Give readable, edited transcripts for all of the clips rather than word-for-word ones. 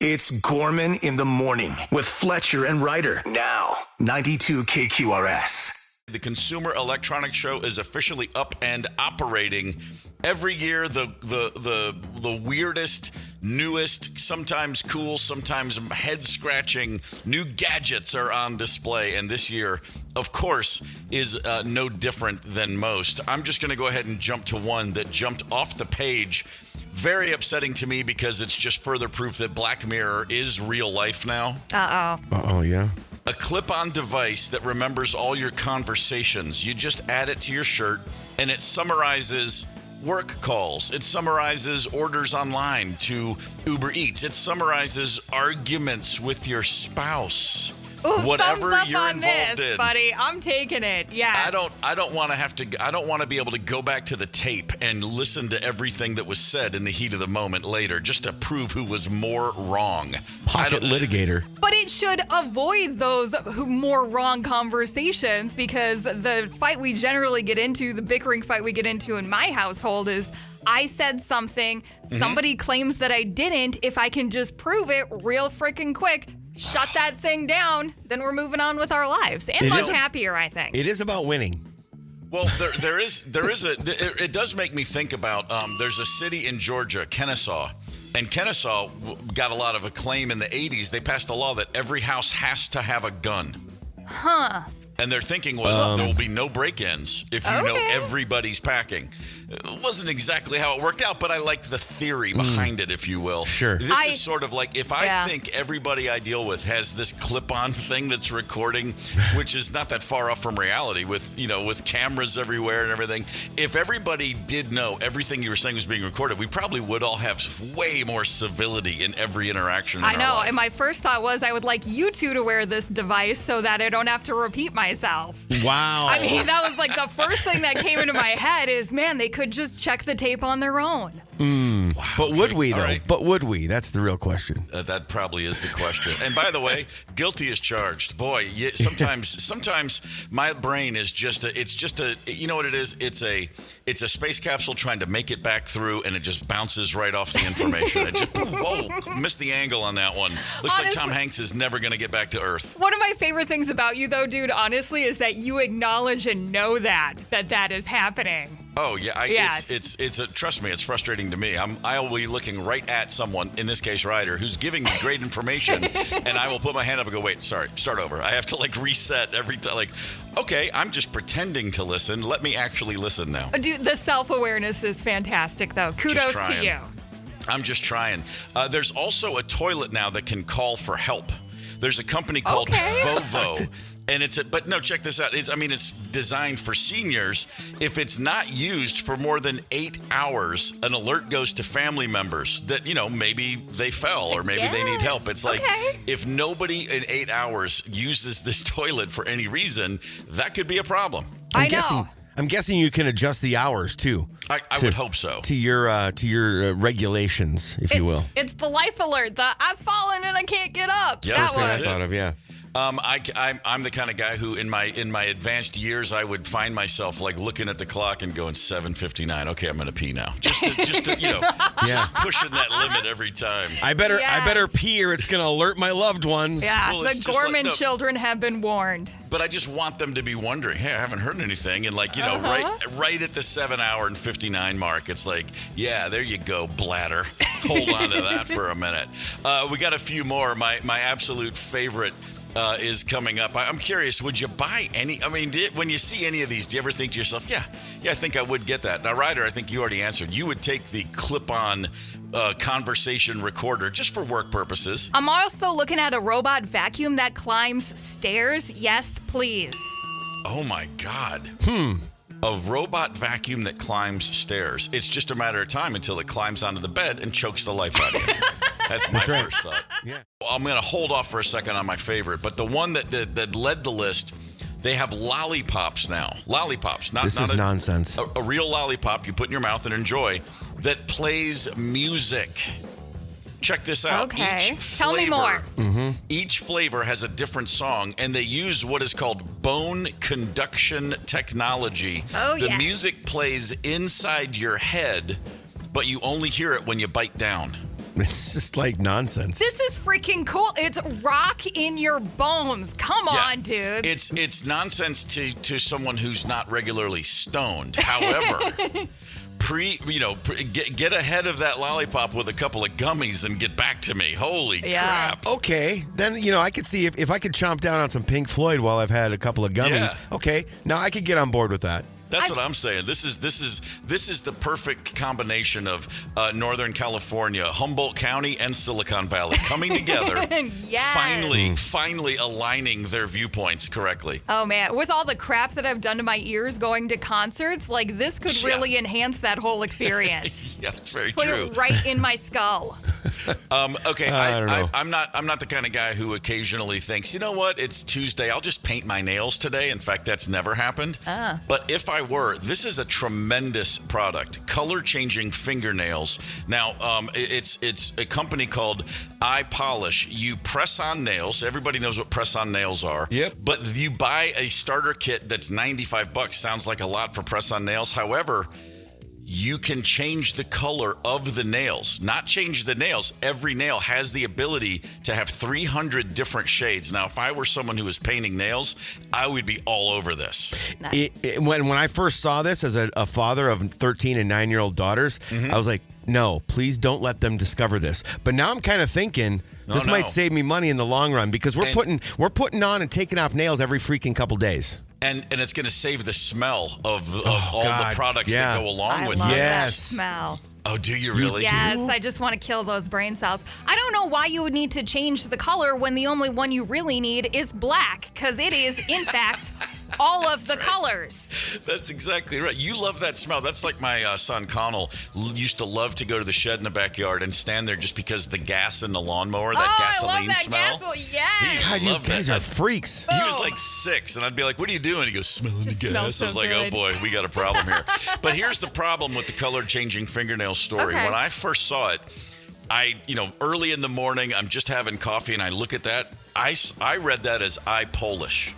It's Gorman in the morning with Fletcher and Ryder. Now, 92 KQRS. The Consumer Electronics Show is officially up and operating. Every year, the weirdest, newest, sometimes cool, sometimes head-scratching new gadgets are on display. And this year, of course, is no different than most. I'm just going to go ahead and jump to one that jumped off the page. Very upsetting to me because it's just further proof that Black Mirror is real life now. Uh-oh, yeah. A clip-on device that remembers all your conversations. You just add it to your shirt, and it summarizes work calls. It summarizes orders online to Uber Eats. It summarizes arguments with your spouse. Ooh, whatever thumbs up you're on involved this, in, buddy. I'm taking it. Yes. I don't want to be able to go back to the tape and listen to everything that was said in the heat of the moment later just to prove who was more wrong. Pocket litigator. But it should avoid those more wrong conversations, because the fight we generally get into, the bickering fight we get into in my household is I said something, somebody claims that I didn't. If I can just prove it real freaking quick, shut that thing down, then we're moving on with our lives. And much happier, I think. It is about winning. Well, it does make me think about, there's a city in Georgia, Kennesaw, and Kennesaw got a lot of acclaim in the 80s. They passed a law that every house has to have a gun. Huh. And their thinking was there will be no break-ins if you know everybody's packing. It wasn't exactly how it worked out, but I like the theory behind it, if you will. Sure. This is sort of like if I think everybody I deal with has this clip-on thing that's recording, which is not that far off from reality with cameras everywhere and everything. If everybody did know everything you were saying was being recorded, we probably would all have way more civility in every interaction in I know, our life. and my first thought was I would like you two to wear this device so that I don't have to repeat myself. Wow. I mean, that was like the first thing that came into my head is, man, they could just check the tape on their own. Wow, but would we, though? Right. But would we? That's the real question. That probably is the question. And by the way, guilty as charged. Boy, sometimes my brain is just a you know what it is? It's a space capsule trying to make it back through, and it just bounces right off the information. It just, whoa, missed the angle on that one. Looks like Tom Hanks is never going to get back to Earth. One of my favorite things about you, though, dude, honestly, is that you acknowledge and know that is happening. Oh yeah, trust me, it's frustrating to me. I'll be looking right at someone, in this case Ryder, who's giving me great information, and I will put my hand up and go, wait, sorry, start over. I have to reset every time. Okay, I'm just pretending to listen. Let me actually listen now. Dude, the self-awareness is fantastic, though. Kudos to you. I'm just trying. There's also a toilet now that can call for help. There's a company called Vovo. And but no, check this out. It's designed for seniors. If it's not used for more than 8 hours, an alert goes to family members that, maybe they fell or maybe they need help. It's like, if nobody in 8 hours uses this toilet for any reason, that could be a problem. I'm guessing you can adjust the hours too. I would hope so. To your regulations, if you will. It's the life alert. I've fallen and I can't get up. Yeah, first thing I thought of, yeah. I'm the kind of guy who, in my advanced years, I would find myself looking at the clock and going 7:59. Okay, I'm gonna pee now. Just to pushing that limit every time. I better pee or it's gonna alert my loved ones. Yeah, the Gorman children have been warned. But I just want them to be wondering, hey, I haven't heard anything, and right at the 7 hour and 59 mark, it's like, yeah, there you go, bladder. Hold on to that for a minute. We got a few more. My absolute favorite is coming up. I'm curious, would you buy any? When you see any of these, do you ever think to yourself, yeah, I think I would get that? Now, Ryder, I think you already answered. You would take the clip-on conversation recorder just for work purposes. I'm also looking at a robot vacuum that climbs stairs. Yes, please. Oh, my God. A robot vacuum that climbs stairs. It's just a matter of time until it climbs onto the bed and chokes the life out of you. That's my first thought. Yeah. I'm going to hold off for a second on my favorite, but the one that led the list, they have lollipops now. Lollipops. This is nonsense. A real lollipop you put in your mouth and enjoy that plays music. Check this out. Okay. Tell me more. Each flavor has a different song, and they use what is called bone conduction technology. The music plays inside your head, but you only hear it when you bite down. It's just like nonsense. This is freaking cool. It's rock in your bones. Come on, dude. It's nonsense to someone who's not regularly stoned. However, get ahead of that lollipop with a couple of gummies and get back to me. Holy crap. Okay, then I could see if I could chomp down on some Pink Floyd while I've had a couple of gummies. Yeah. Okay, now I could get on board with that. That's what I'm saying. This is the perfect combination of Northern California, Humboldt County, and Silicon Valley coming together. Yes. Finally aligning their viewpoints correctly. Oh man, with all the crap that I've done to my ears going to concerts, like this could really enhance that whole experience. Yeah, it's very Put true. it right in my skull. Okay, I don't know. I'm not the kind of guy who occasionally thinks, you know what, it's Tuesday, I'll just paint my nails today. In fact, that's never happened. But if I were, this is a tremendous product. Color changing fingernails. Now, it's a company called iPolish. You press on nails. Everybody knows what press on nails are. Yep. But you buy a starter kit that's $95. Sounds like a lot for press on nails. However, you can change the color of the nails, not change the nails. Every nail has the ability to have 300 different shades. Now, if I were someone who was painting nails, I would be all over this. When I first saw this as a father of 13 and 9-year-old daughters, I was like, no, please don't let them discover this. But now I'm kind of thinking this might save me money in the long run because we're putting on and taking off nails every freaking couple days. And it's going to save the smell of all the products that go along with it. I love that smell. Oh, do you really? Yes, I just want to kill those brain cells. I don't know why you would need to change the color when the only one you really need is black, because it is, in fact, all of the colors. That's exactly right. You love that smell. That's like my son Connell used to love to go to the shed in the backyard and stand there just because the gas in the lawnmower, that gasoline smell. Yes. God, you guys are freaks. He was like 6, and I'd be like, what are you doing? He goes, smelling the gas. I was like, oh boy, we got a problem here. But here's the problem with the color-changing fingernail story. Okay. When I first saw it, early in the morning, I'm just having coffee, and I look at that. I read that as eye polish.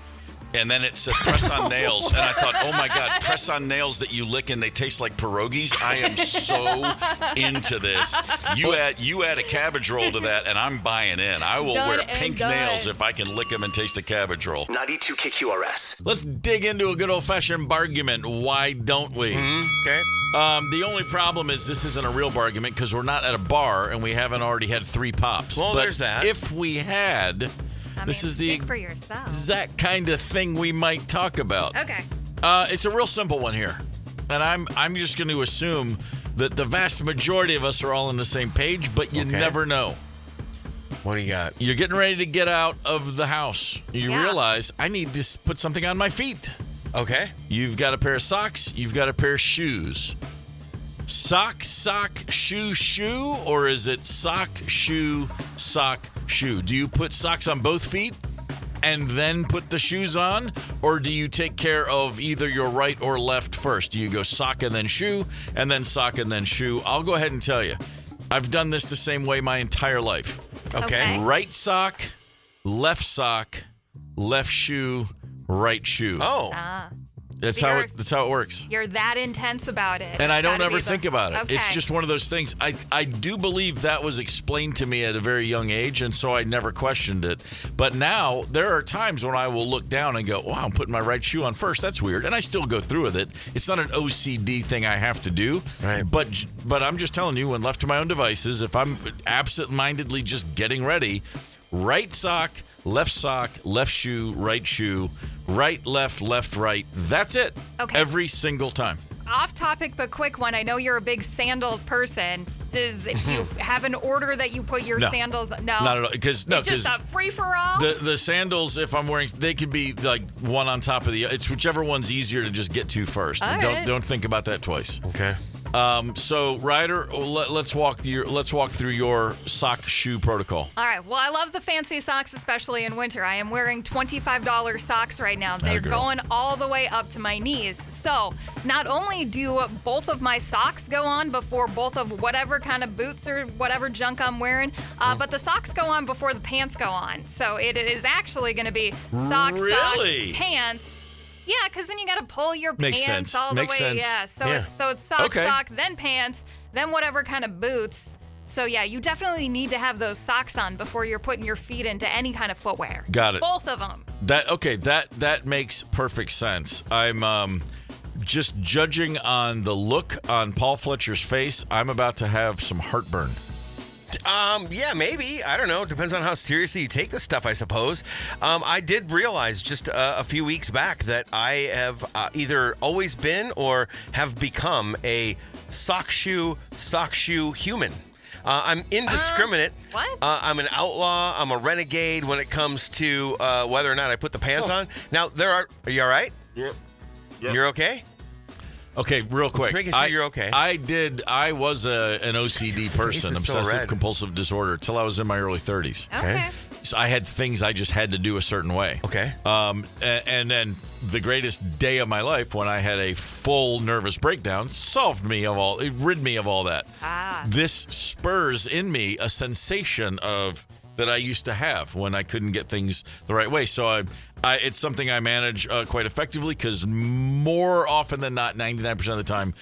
And then it said press on nails. And I thought, oh my God, press on nails that you lick and they taste like pierogies. I am so into this. You add a cabbage roll to that and I'm buying in. I will wear pink nails if I can lick them and taste a cabbage roll. 92 KQRS. Let's dig into a good old-fashioned bargument. Why don't we? Okay. The only problem is this isn't a real bargument because we're not at a bar and we haven't already had 3 pops. Well, but there's that. If we had... This is the for yourself. exact kind of thing we might talk about. Okay. It's a real simple one here. And I'm just going to assume that the vast majority of us are all on the same page, but you never know. What do you got? You're getting ready to get out of the house. You realize, I need to put something on my feet. Okay. You've got a pair of socks. You've got a pair of shoes. Sock, shoe, or is it sock, shoe, shoe? Do you put socks on both feet and then put the shoes on? Or do you take care of either your right or left first? Do you go sock and then shoe and then sock and then shoe? I'll go ahead and tell you. I've done this the same way my entire life. Okay. Right sock, left shoe, right shoe. Oh. That's how it works. You're that intense about it. And I don't ever think about it. Okay. It's just one of those things. I do believe that was explained to me at a very young age, and so I never questioned it. But now there are times when I will look down and go, wow, I'm putting my right shoe on first. That's weird. And I still go through with it. It's not an OCD thing I have to do. Right. But I'm just telling you, when left to my own devices, if I'm absent-mindedly just getting ready, right sock, left shoe, right, left, right. That's it. Okay. Every single time. Off topic, but quick one. I know you're a big sandals person. If you have an order that you put your sandals? No. Not at all. Because it's just a free-for-all? The sandals, if I'm wearing, they can be like one on top of the other. It's whichever one's easier to just get to first. All And right. don't think about that twice. Okay. So, Ryder, let's walk through your sock shoe protocol. All right. Well, I love the fancy socks, especially in winter. I am wearing $25 socks right now. They're going all the way up to my knees. So not only do both of my socks go on before both of whatever kind of boots or whatever junk I'm wearing, but the socks go on before the pants go on. So it is actually going to be socks, Really? socks, pants. Yeah, because then you got to pull your Makes pants sense. all the Makes way. sense. Yeah, so it's sock, Okay. sock, then pants, then whatever kind of boots. So yeah, you definitely need to have those socks on before you're putting your feet into any kind of footwear. Got it. Both of them. That makes perfect sense. I'm just judging on the look on Paul Fletcher's face. I'm about to have some heartburn. Yeah, maybe. I don't know. Depends on how seriously you take this stuff, I suppose. I did realize just a few weeks back that I have either always been or have become a sock shoe human. I'm indiscriminate. What? I'm an outlaw. I'm a renegade when it comes to whether or not I put the pants on. Now, are you all right? Yep. You're okay? Okay, real quick. Just making sure you're okay. I was an OCD person, obsessive compulsive disorder, till I was in my early 30s. Okay. So I had things I just had to do a certain way. Okay. And then the greatest day of my life, when I had a full nervous breakdown, it rid me of all that. This spurs in me a sensation that I used to have when I couldn't get things the right way. So it's something I manage quite effectively, because more often than not, 99% of the time,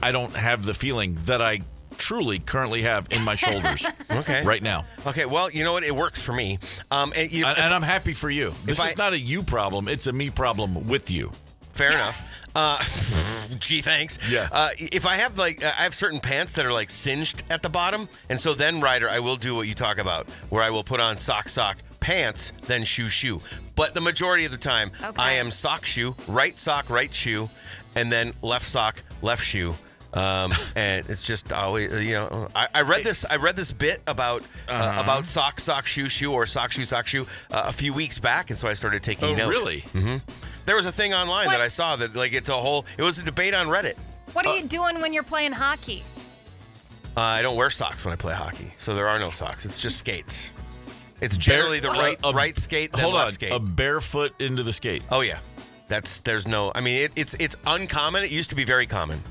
I don't have the feeling that I truly currently have in my shoulders right now. Okay, well, you know what? It works for me. And I'm happy for you. This is not a you problem. It's a me problem with you. Fair enough. Gee, thanks. Yeah. If I have I have certain pants that are like singed at the bottom, and so then, Ryder, I will do what you talk about, where I will put on sock, pants, then shoe. But the majority of the time, I am sock, right shoe, and then left sock, left shoe. And it's just always, I read this bit about sock, shoe, or sock, shoe a few weeks back, and so I started taking notes. Really? Mm-hmm. There was a thing online that I saw that it was a debate on Reddit. What are you doing when you're playing hockey? I don't wear socks when I play hockey, so there are no socks. It's just skates. It's generally the right skate, then left skate. A barefoot into the skate. Oh yeah, it's uncommon. It used to be very common.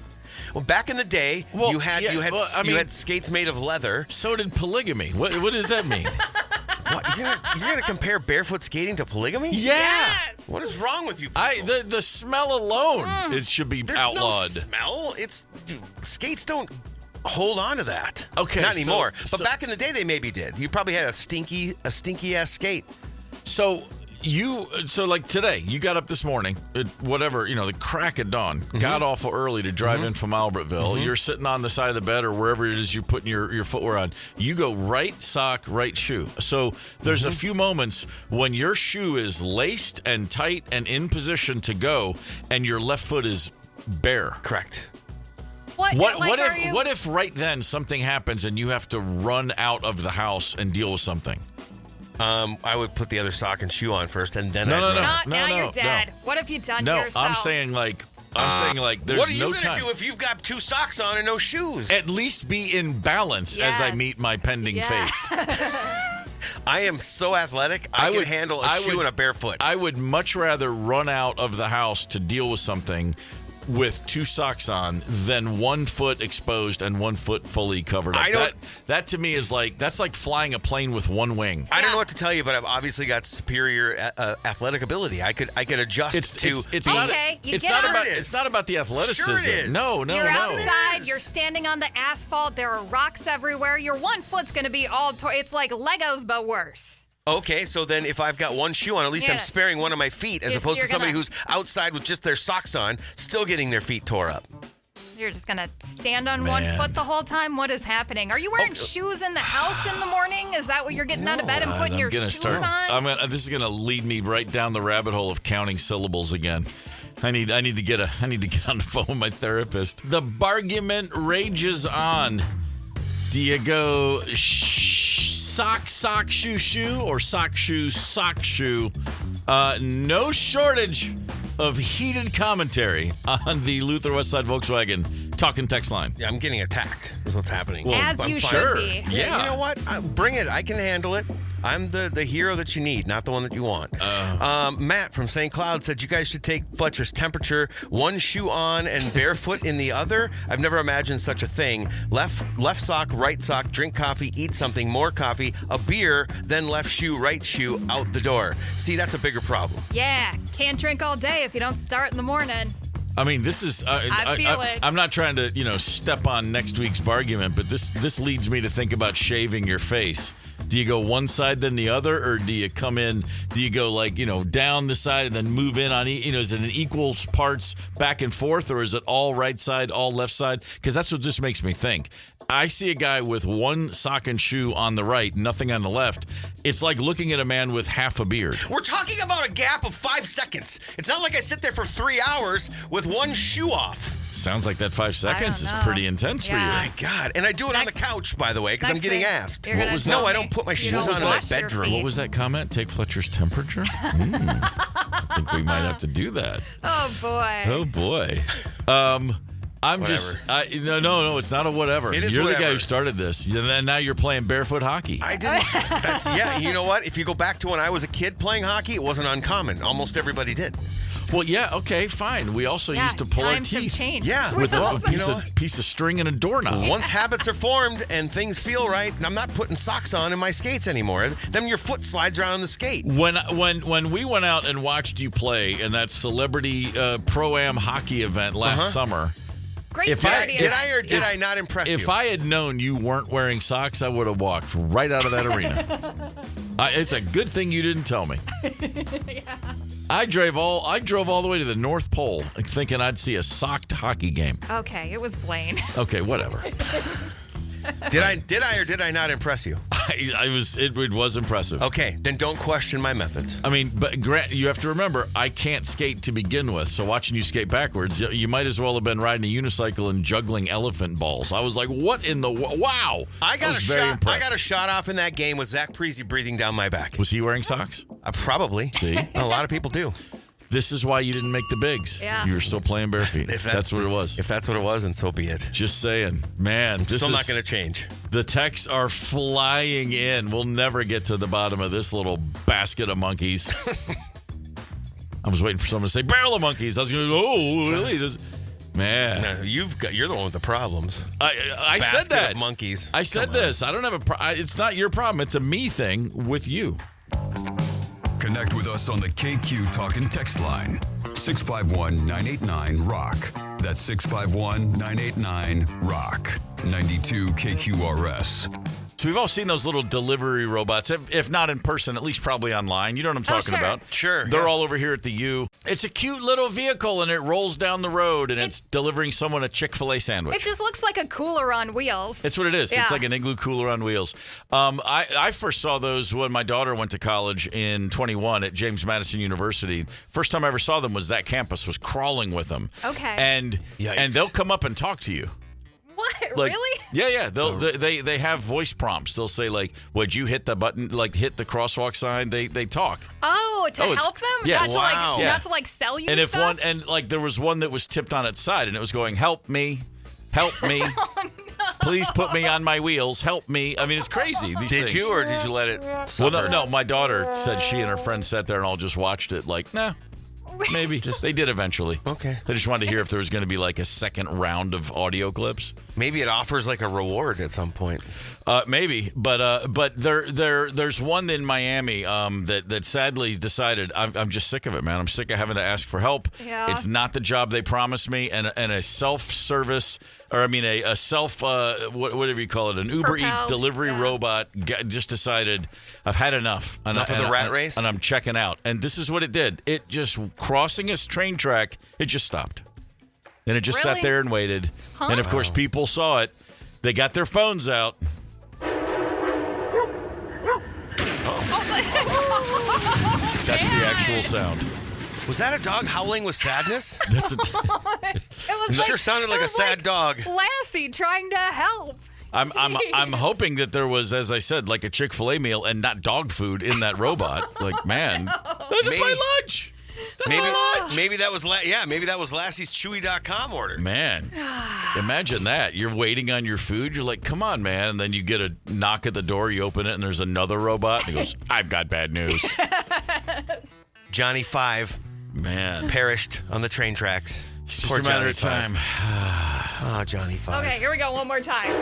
Well, back in the day, you had skates made of leather. So did polygamy. What does that mean? What, you're gonna compare barefoot skating to polygamy? Yeah. Yes. What is wrong with you people? The smell alone should be outlawed. There's no smell. Skates don't hold on to that. Okay, not anymore. But back in the day, they maybe did. You probably had a stinky ass skate. So like today, you got up this morning at the crack of dawn, got awful early to drive in from Albertville. You're sitting on the side of the bed or wherever it is you're putting your footwear on. You go right sock, right shoe. So there's a few moments when your shoe is laced and tight and in position to go, and your left foot is bare. Correct. What if right then something happens and you have to run out of the house and deal with something? I would put the other sock and shoe on first, and then Now you're dead. No. What have you done to yourself? I'm saying like there's no time. What are you going to do if you've got two socks on and no shoes? At least be in balance as I meet my pending fate. I am so athletic, I can handle a shoe and a barefoot. I would much rather run out of the house to deal with something with two socks on than 1 foot exposed and 1 foot fully covered up. That to me is that's like flying a plane with one wing. I don't know what to tell you, but I've obviously got superior athletic ability. I could adjust It's not about the athleticism. Sure it is. No. You're outside. You're standing on the asphalt. There are rocks everywhere. Your 1 foot's going to be it's like Legos, but worse. Okay, so then if I've got one shoe on, at least I'm sparing one of my feet, as opposed to somebody who's outside with just their socks on, still getting their feet tore up. You're just going to stand on 1 foot the whole time? What is happening? Are you wearing shoes in the house in the morning? Is that what you're getting out of bed and putting your shoes on? This is going to lead me right down the rabbit hole of counting syllables again. I need to get on the phone with my therapist. The bargument rages on. Do you go sock, shoe, or sock, shoe? No shortage of heated commentary on the Luther Westside Volkswagen talking text line. Yeah, I'm getting attacked is what's happening. Well, As you should be. Yeah, you know what? Bring it. I can handle it. I'm the hero that you need, not the one that you want. Matt from St. Cloud said you guys should take Fletcher's temperature, one shoe on and barefoot in the other. I've never imagined such a thing. Left sock, right sock, drink coffee, eat something, more coffee, a beer, then left shoe, right shoe, out the door. See, that's a bigger problem. Yeah, can't drink all day if you don't start in the morning. I mean, this is. I feel it. I'm not trying to, step on next week's argument, but this leads me to think about shaving your face. Do you go one side then the other, or do you come in? Do you go down the side and then move in on? Is it in equal parts back and forth, or is it all right side, all left side? Because that's what this makes me think. I see a guy with one sock and shoe on the right, nothing on the left. It's like looking at a man with half a beard. We're talking about a gap of 5 seconds. It's not like I sit there for 3 hours with one shoe off. Sounds like that 5 seconds is pretty intense for you. My God. And I do it on the couch, by the way, because I'm getting asked. What was that? No, I don't put my shoes on in my bedroom. What was that comment? Take Fletcher's temperature? I think we might have to do that. Oh, boy. Oh, boy. I'm whatever. just no, it's not a whatever. You're the guy who started this, and then now you're playing barefoot hockey. I didn't. You know what? If you go back to when I was a kid playing hockey, it wasn't uncommon. Almost everybody did. Well, yeah, okay, fine. We also used to pull our teeth. Yeah, with a piece of string and a doorknob. Once habits are formed and things feel right, I'm not putting socks on in my skates anymore. Then your foot slides around on the skate. When we went out and watched you play in that celebrity pro-am hockey event last summer. Great did I or did I not impress you? If I had known you weren't wearing socks, I would have walked right out of that arena. It's a good thing you didn't tell me. Yeah. I drove all the way to the North Pole thinking I'd see a socked hockey game. Okay, it was Blaine. Okay, whatever. Did I or did I not impress you? It was impressive. Okay, then don't question my methods. I mean, but Grant, you have to remember, I can't skate to begin with. So watching you skate backwards, you might as well have been riding a unicycle and juggling elephant balls. I was like, what in the wow? I got a shot off in that game with Zach Preezy breathing down my back. Was he wearing socks? Probably. See, a lot of people do. This is why you didn't make the bigs. Yeah. You were still playing bare feet. If that's what it was. If that's what it was, then so be it. Just saying. Man, Still not going to change. The texts are flying in. We'll never get to the bottom of this little basket of monkeys. I was waiting for someone to say barrel of monkeys. I was going, oh, really? Man. No, you're the one with the problems. I said that. Of monkeys. I said this. I don't have it's not your problem. It's a me thing with you. Connect with us on the KQ Talk and Text line, 651-989-ROCK. That's 651-989-ROCK. 92 KQRS. So we've all seen those little delivery robots, if not in person, at least probably online. You know what I'm talking about? Sure. They're all over here at the U. It's a cute little vehicle, and it rolls down the road, and it's delivering someone a Chick-fil-A sandwich. It just looks like a cooler on wheels. That's what it is. Yeah. It's like an igloo cooler on wheels. I first saw those when my daughter went to college in 21 at James Madison University. First time I ever saw them was that campus was crawling with them. Okay. And they'll come up and talk to you. What? Like, really? Yeah. They have voice prompts. They'll say like, "Would you hit the button? Like hit the crosswalk sign?" They talk. Oh, to help them? Yeah. Not to sell you and stuff? There was one that was tipped on its side, and it was going, "Help me, help me, Oh, no. please put me on my wheels, help me." I mean, it's crazy. These things. Did you or did you let it suffer? Well, no. My daughter said she and her friend sat there and all just watched it. Like, nah. Maybe. They did eventually. Okay. They just wanted to hear if there was going to be like a second round of audio clips. Maybe it offers like a reward at some point. Maybe, but there's one in Miami that sadly decided I'm just sick of it, man. I'm sick of having to ask for help. Yeah. It's not the job they promised me, and a self-service, or I mean a self whatever you call it, an Uber Eats delivery robot just decided I've had enough. Enough of the rat race, and I'm checking out. And this is what it did. It just crossing a train track. It just stopped. And it just sat there and waited. Huh? And, of course, people saw it. They got their phones out. That's the actual sound. Was that a dog howling with sadness? That's It sure sounded like a sad dog. Lassie trying to help. I'm hoping that there was, as I said, like a Chick-fil-A meal and not dog food in that robot. Like, man, that's my lunch. Maybe that was Lassie's Chewy.com order. Man, imagine that. You're waiting on your food. You're like, come on, man. And then you get a knock at the door. You open it, and there's another robot. And he goes, I've got bad news. Johnny 5 perished on the train tracks. It's just a matter of time. Oh, Johnny 5. Okay, here we go. One more time.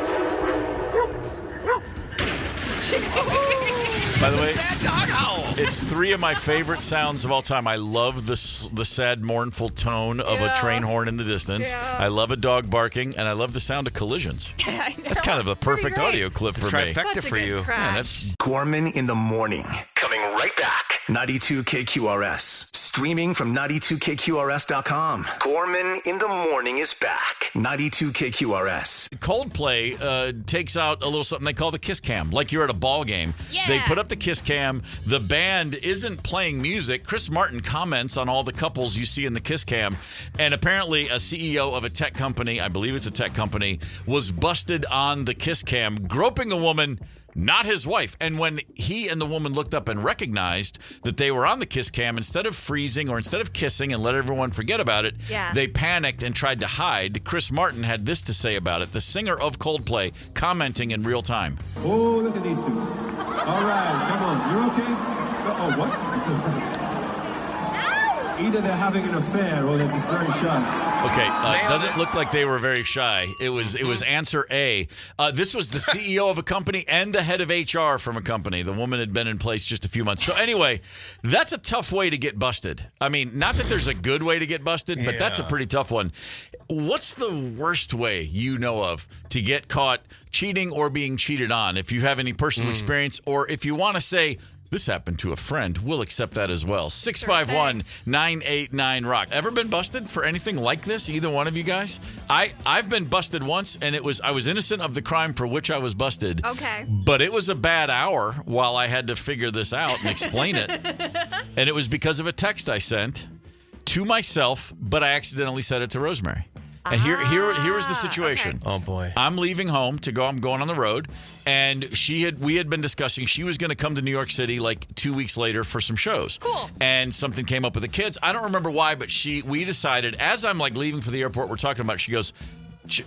By the way, a sad dog howl. It's three of my favorite sounds of all time. I love the sad, mournful tone of a train horn in the distance. Yeah. I love a dog barking, and I love the sound of collisions. I know. That's kind of a perfect audio clip It's a for me. trifecta Such a for good you. crash. Man, that's Gorman in the morning. Coming right back. 92 KQRS. Streaming from 92KQRS.com. Gorman in the morning is back. 92 KQRS. Coldplay takes out a little something they call the kiss cam. Like you're at a ball game. Yeah. They put up the kiss cam. The band isn't playing music. Chris Martin comments on all the couples you see in the kiss cam. And apparently a CEO of a tech company, I believe it's a tech company, was busted on the kiss cam, groping a woman, not his wife. And when he and the woman looked up and recognized that they were on the kiss cam, instead of freezing or instead of kissing and let everyone forget about it, they panicked and tried to hide. Chris Martin had this to say about it, the singer of Coldplay, commenting in real time. Oh, look at these two. All right, come on. You're okay? Oh, what? Either they're having an affair or they're just very shy. Okay, doesn't look like they were very shy. It was answer A. This was the CEO of a company and the head of HR from a company. The woman had been in place just a few months. So anyway, that's a tough way to get busted. I mean, not that there's a good way to get busted, but that's a pretty tough one. What's the worst way you know of to get caught cheating or being cheated on? If you have any personal experience, or if you want to say, this happened to a friend, we'll accept that as well. 651-989-ROCK. Ever been busted for anything like this, either one of you guys? I've been busted once, and I was innocent of the crime for which I was busted. Okay. But it was a bad hour while I had to figure this out and explain it. And it was because of a text I sent to myself, but I accidentally said it to Rosemary. And here was the situation. Okay. Oh, boy. I'm leaving home to go. I'm going on the road, and we had been discussing. She was going to come to New York City like 2 weeks later for some shows. Cool. And something came up with the kids. I don't remember why, but we decided as I'm like leaving for the airport. We're talking about. She goes,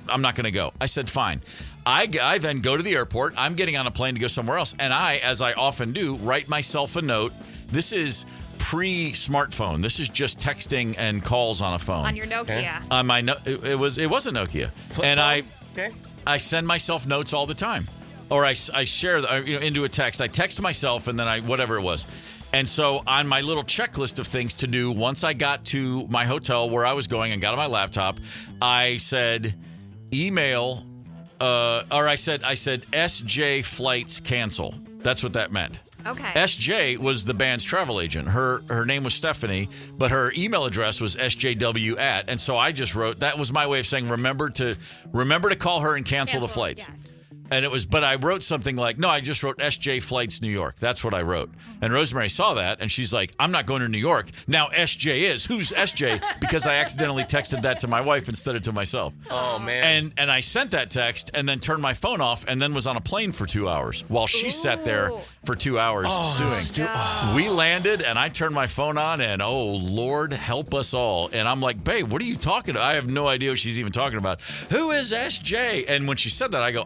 I'm not going to go. I said, fine. I then go to the airport. I'm getting on a plane to go somewhere else, and I, as I often do, write myself a note. This is pre-smartphone. This is just texting and calls on a phone. On your Nokia. On my it was a Nokia, Flip and phone? I send myself notes all the time, or I share into a text. I text myself, and then whatever it was. And so on my little checklist of things to do, once I got to my hotel where I was going and got on my laptop, I said email, or I said SJ flights cancel. That's what that meant. Okay. SJ was the band's travel agent. Her name was Stephanie, but her email address was SJW @. And so I just wrote, that was my way of saying remember to call her and cancel the flights. Yes. And but I wrote something like, no, I just wrote SJ Flights New York. That's what I wrote. And Rosemary saw that, and she's like, I'm not going to New York. Now SJ is. Who's SJ? Because I accidentally texted that to my wife instead of to myself. Oh, man. And I sent that text and then turned my phone off and then was on a plane for 2 hours while she sat there for 2 hours stewing. We landed, and I turned my phone on, and oh, Lord, help us all. And I'm like, babe, what are you talking about? I have no idea what she's even talking about. Who is SJ? And when she said that, I go,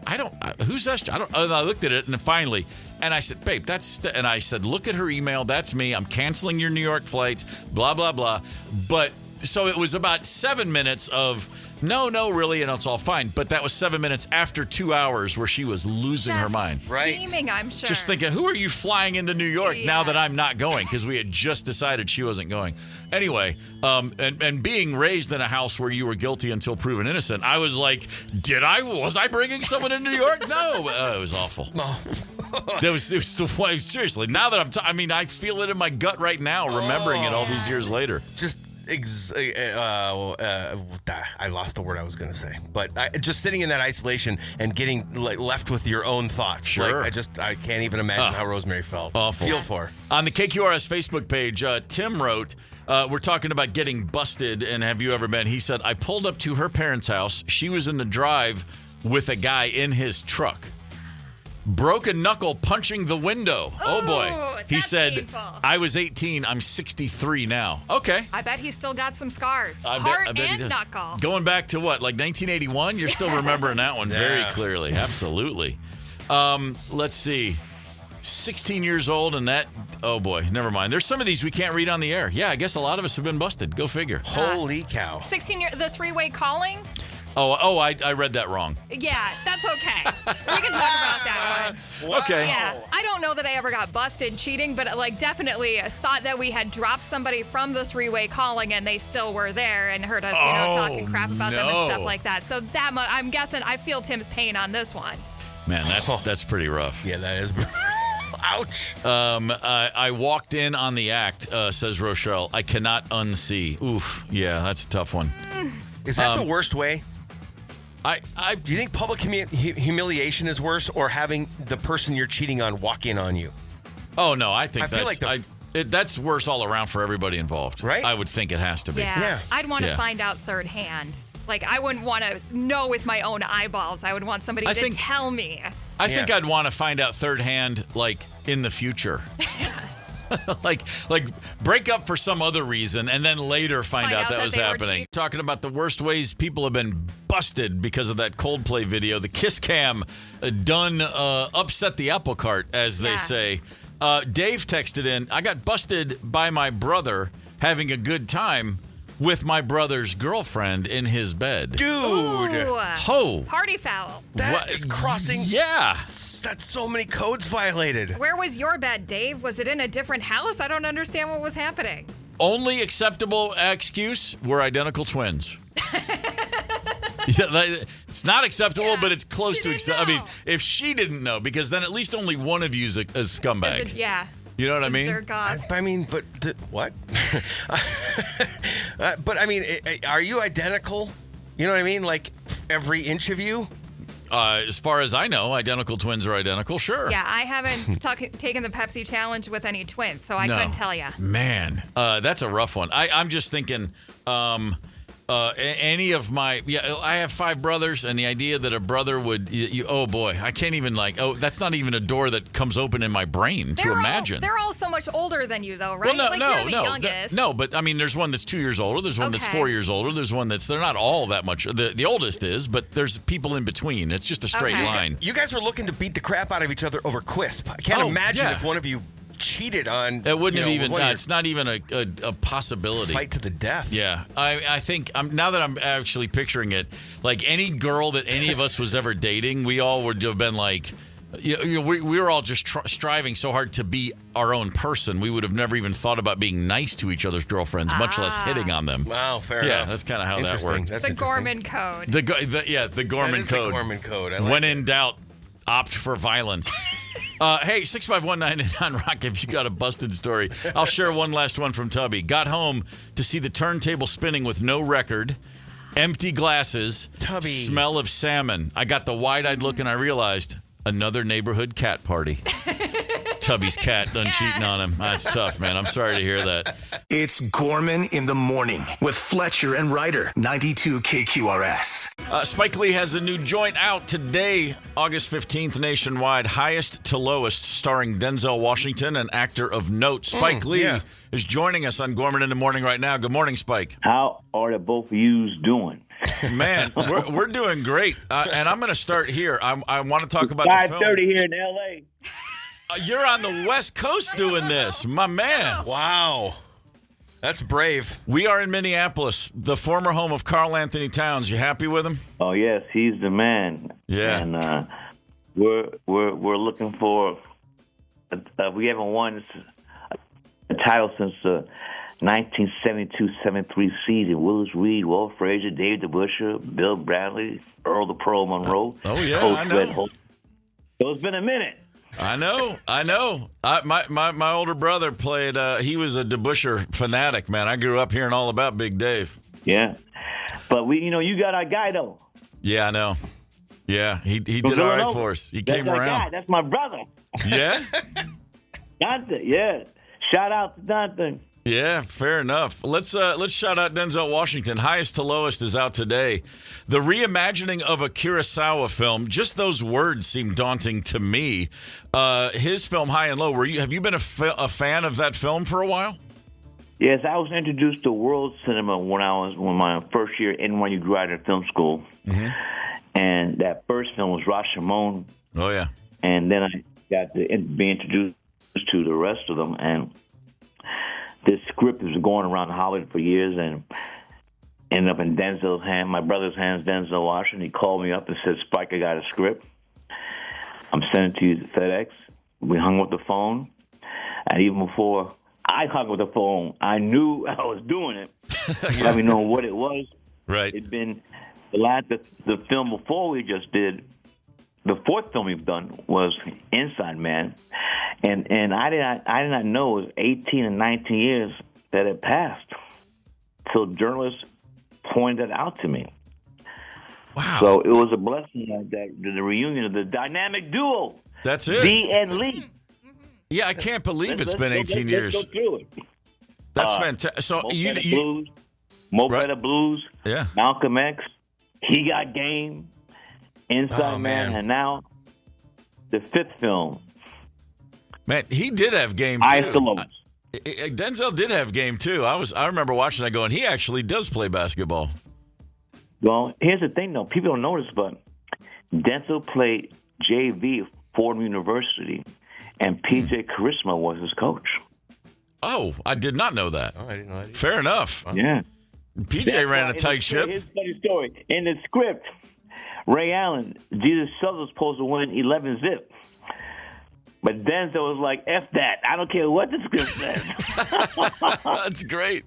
who's SJ? And I looked at it, and finally, and I said, babe, and I said, look at her email. That's me. I'm canceling your New York flights, blah, blah, blah. But so it was about 7 minutes of no, really, and it's all fine. But that was 7 minutes after 2 hours where she was losing her mind. Right. Steaming, I'm sure. Just thinking, who are you flying into New York now that I'm not going? Because we had just decided she wasn't going. Anyway, and being raised in a house where you were guilty until proven innocent, I was like, was I bringing someone into New York? No. It was awful. It was seriously. Now that I feel it in my gut right now, remembering it all these years later. Just I lost the word I was going to say, but just sitting in that isolation and getting left with your own thoughts. Sure. I can't even imagine how Rosemary felt. Awful. Feel for her. On the KQRS Facebook page, Tim wrote, we're talking about getting busted, and have you ever been? He said, I pulled up to her parents' house. She was in the drive with a guy in his truck. Broken knuckle punching the window. Oh boy. He said, painful. I was 18. I'm 63 now. Okay. I bet he's still got some scars. I Heart bet he and does. knuckle. Going back to what, like 1981? You're still remembering that one very clearly. Absolutely. Let's see. 16 years old and that, oh boy, never mind. There's some of these we can't read on the air. Yeah, I guess a lot of us have been busted. Go figure. Holy cow. 16 years, the three-way calling? I read that wrong. Yeah, that's okay. We can talk about that one. Wow. Okay. Yeah, I don't know that I ever got busted cheating, but like definitely thought that we had dropped somebody from the three-way calling and they still were there and heard us, talking crap about them and stuff like that. So I'm guessing I feel Tim's pain on this one. Man, that's pretty rough. Yeah, that is. Ouch. I walked in on the act, says Rochelle. I cannot unsee. Oof. Yeah, that's a tough one. Is that the worst way? Do you think public humiliation is worse, or having the person you're cheating on walk in on you? Oh no, I think feel like that's worse all around for everybody involved. Right? I would think it has to be. Yeah. I'd want to Yeah. find out third hand. Like, I wouldn't want to know with my own eyeballs. I would want somebody to tell me. I think I'd want to find out third hand, like in the future. like break up for some other reason and then later find out that was happening. Talking about the worst ways people have been busted because of that Coldplay video. The kiss cam upset the apple cart, as they say. Dave texted in, I got busted by my brother having a good time with my brother's girlfriend in his bed. Dude. Ho. Party foul. That is crossing. Yeah. That's so many codes violated. Where was your bed, Dave? Was it in a different house? I don't understand what was happening. Only acceptable excuse, we're identical twins. It's not acceptable, but it's close to acceptable. I mean, if she didn't know, because then at least only one of you is a scumbag. Yeah. You know what I mean? Jerk off. I mean, but what? But I mean, are you identical? You know what I mean? Like every inch of you? As far as I know, identical twins are identical, sure. Yeah, I haven't taken the Pepsi challenge with any twins, so I couldn't tell you. Man, that's a rough one. I'm just thinking, any of my, I have 5 brothers, and the idea that a brother would, oh boy, I can't even that's not even a door that comes open in my brain to imagine. They're all so much older than you, though, right? Well, you're the youngest. No, but I mean, there's one that's 2 years older. There's one that's 4 years older. There's one they're not all that much. The oldest is, but there's people in between. It's just a straight line. You guys were looking to beat the crap out of each other over Quisp. I can't imagine if one of you cheated on. It wouldn't have even. It's not even a possibility. Fight to the death. Yeah, I think now that I'm actually picturing it, like any girl that any of us was ever dating, we all would have been like, we were all just striving so hard to be our own person. We would have never even thought about being nice to each other's girlfriends, much less hitting on them. Wow, fair enough. Yeah, that's kind of how that worked. That's the Gorman code. The Gorman code. The Gorman code. When in doubt, opt for violence. Hey, 65199 on Rock, if you got a busted story. I'll share one last one from Tubby. Got home to see the turntable spinning with no record, empty glasses, Tubby. Smell of salmon. I got the wide-eyed look and I realized another neighborhood cat party. Tubby's cat done cheating on him. That's tough, man. I'm sorry to hear that. It's Gorman in the Morning with Fletcher and Ryder, 92 KQRS. Spike Lee has a new joint out today, August 15th, nationwide. Highest to Lowest, starring Denzel Washington, an actor of note. Spike Lee is joining us on Gorman in the Morning right now. Good morning, Spike. How are the both of yous doing? Man, we're doing great. And I'm going to start here. I want to talk about the film. 5:30 here in L.A. You're on the West Coast doing this, my man. Wow. That's brave. We are in Minneapolis, the former home of Carl Anthony Towns. You happy with him? Oh yes, he's the man. Yeah. And we're looking for. We haven't won a title since 1972-73 season. Willis Reed, Walt Frazier, Dave DeBusschere, Bill Bradley, Earl the Pearl Monroe. Oh yeah, Coach I know. So it's been a minute. I know. My older brother played. He was a DeBusschere fanatic, man. I grew up hearing all about Big Dave. Yeah, but you got our guy though. Yeah, I know. Yeah, he did all right for us. He came That's around. Guy. That's my brother. Yeah. Dante. Yeah. Shout out to Dante. Yeah, fair enough. Let's shout out Denzel Washington. Highest to Lowest is out today. The reimagining of a Kurosawa film, just those words seem daunting to me. His film High and Low, have you been a fan of that film for a while? Yes, I was introduced to world cinema when my first year at NYU Graduate Film School. Mm-hmm. And that first film was Rashomon. Oh, yeah. And then I got to be introduced to the rest of them. And this script has been going around Hollywood for years, and ended up in Denzel's hand, my brother's hands, Denzel Washington. He called me up and said, Spike, I got a script. I'm sending it to you to FedEx. We hung up the phone. And even before I hung up the phone, I knew I was doing it. Let me know what it was. Right. It'd been the film before we just did. The fourth film we've done was Inside Man. And I did not know it was 18 and 19 years that had passed till journalists pointed it out to me. Wow. So it was a blessing that the reunion of the dynamic duo. That's it. B and Lee. Yeah, I can't believe it's been 18 years. Let's go through it. That's fantastic. So Mo Better Blues, yeah. Malcolm X, He Got Game, Inside Man, and now the fifth film. Man, he did have game too. Eyes to Lotus. Denzel did have game too. I remember watching that going, he actually does play basketball. Well, here's the thing though. People don't know this, but Denzel played JV at Fordham University, and PJ Charisma was his coach. Oh, I did not know that. Oh, I didn't know that. Fair enough. Yeah. PJ ran a tight ship. Here's a funny story. In the script, Ray Allen, Jesus Southern was supposed to win 11-zip. But Denzel was like, F that. I don't care what the script says. That's great.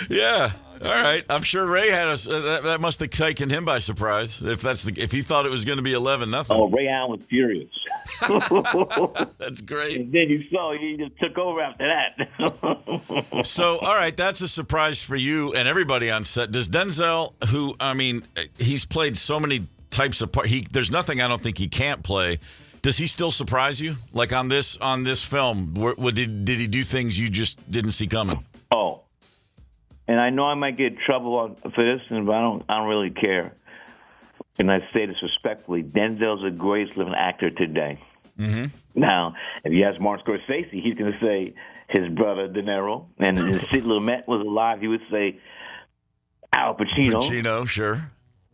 Yeah. All right. I'm sure Ray had that must have taken him by surprise if he thought it was going to be 11-0. Oh, Ray Allen was furious. That's great. And then he just took over after that. So, all right, that's a surprise for you and everybody on set. Does Denzel, who, I mean, he's played so many types of parts. There's nothing I don't think he can't play. Does he still surprise you? Like on this film, did he do things you just didn't see coming? Oh, and I know I might get in trouble for this, but I don't really care. And I say this respectfully: Denzel's the greatest living actor today. Mm-hmm. Now, if you ask Martin Scorsese, he's going to say his brother De Niro, and if Sid Lumet was alive, he would say Al Pacino. Pacino, sure.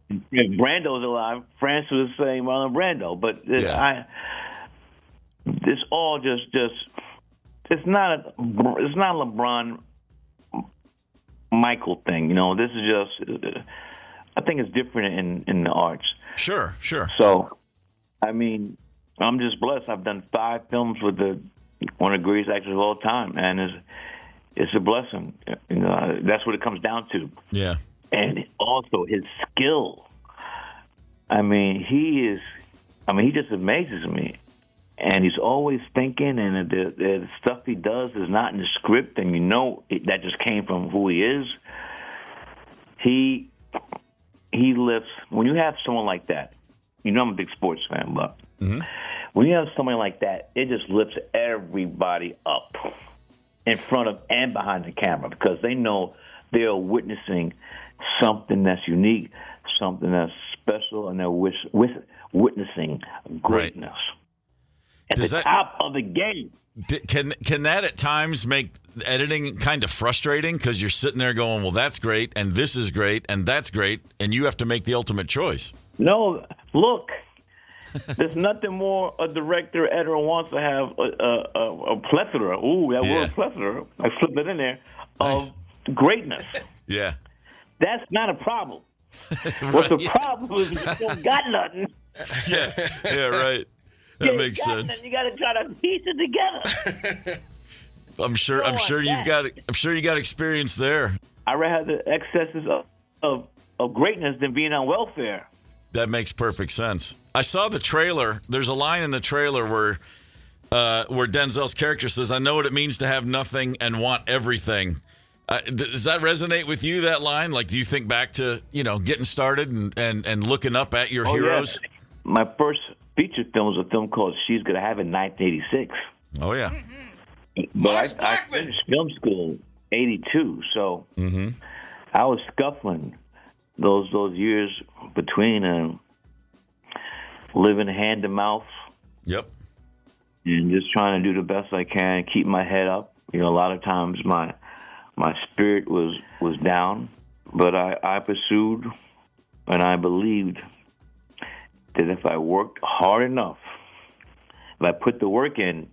If Brando's alive, France would say Marlon Brando. But this all just it's not a LeBron Michael thing. You know, this is just I think it's different in the arts. Sure. So, I mean, I'm just blessed. I've done 5 films with one of the greatest actors of all time, and it's a blessing. You know, that's what it comes down to. Yeah. And also his skill. I mean, he just amazes me. And he's always thinking, and the stuff he does is not in the script, and that just came from who he is. He lifts. When you have someone like that, I'm a big sports fan, but when you have someone like that, it just lifts everybody up in front of and behind the camera, because they know they are witnessing something that's unique, something that's special, and they're witnessing greatness at the top of the game. Can that at times make editing kind of frustrating, because you're sitting there going, well, that's great, and this is great, and that's great, and you have to make the ultimate choice? No, look, there's nothing more a director editor wants to have a plethora. Ooh, that word plethora, I slipped it in there, of greatness. Yeah. That's not a problem. What's the problem is you don't got nothing. Yeah, right. That makes sense. Nothing. You got to try to piece it together. I'm sure you got experience there. I rather have the excesses of greatness than being on welfare. That makes perfect sense. I saw the trailer. There's a line in the trailer where Denzel's character says, "I know what it means to have nothing and want everything." Does that resonate with you, that line? Like, do you think back to, getting started and looking up at your heroes? Yeah. My first feature film was a film called She's Gonna Have It in 1986. Oh, yeah. But I finished film school 82, so I was scuffling those years between living hand to mouth. Yep. And just trying to do the best I can, keep my head up. A lot of times my spirit was down, but I pursued, and I believed that if I worked hard enough, if I put the work in,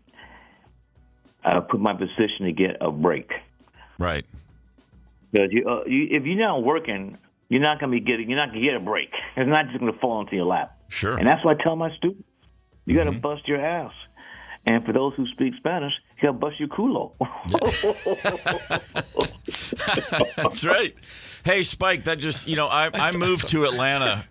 I put my position to get a break. Right. Because if you're not working, you're not gonna get a break. It's not just gonna fall into your lap. Sure. And that's what I tell my students. You got to bust your ass. And for those who speak Spanish, you got to bust your culo. That's right. Hey, Spike, that just, I moved to Atlanta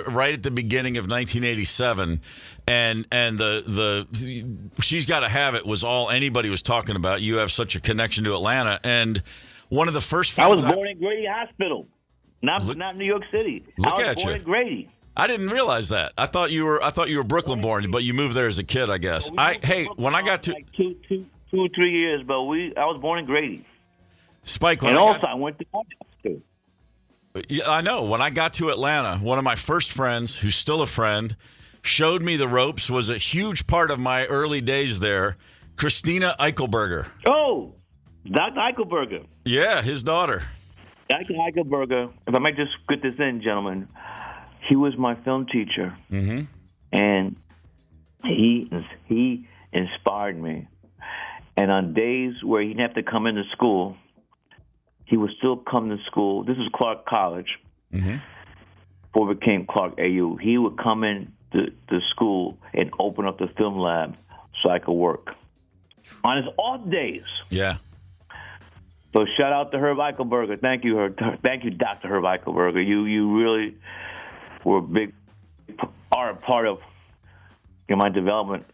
right at the beginning of 1987, and the She's Gotta Have It was all anybody was talking about. You have such a connection to Atlanta. And one of the first I was born in Grady Hospital, not New York City. Look I was at born you. in Grady. I didn't realize that. I thought you were Brooklyn born, but you moved there as a kid, I guess. When I got to like 2 or 3 years, but I was born in Grady. Spike, I went to too. Yeah, I know. When I got to Atlanta, one of my first friends, who's still a friend, showed me the ropes, was a huge part of my early days there. Christina Eichelberger. Oh, Dr. Eichelberger. Yeah, his daughter. Dr. Eichelberger, if I might just get this in, gentlemen, he was my film teacher, and he inspired me. And on days where he didn't have to come into school, he would still come to school. This is Clark College, before it became Clark AU. He would come in to school and open up the film lab so I could work on his off days. Yeah. So shout out to Herb Eichelberger. Thank you, Dr. Herb Eichelberger. You really were a part of my development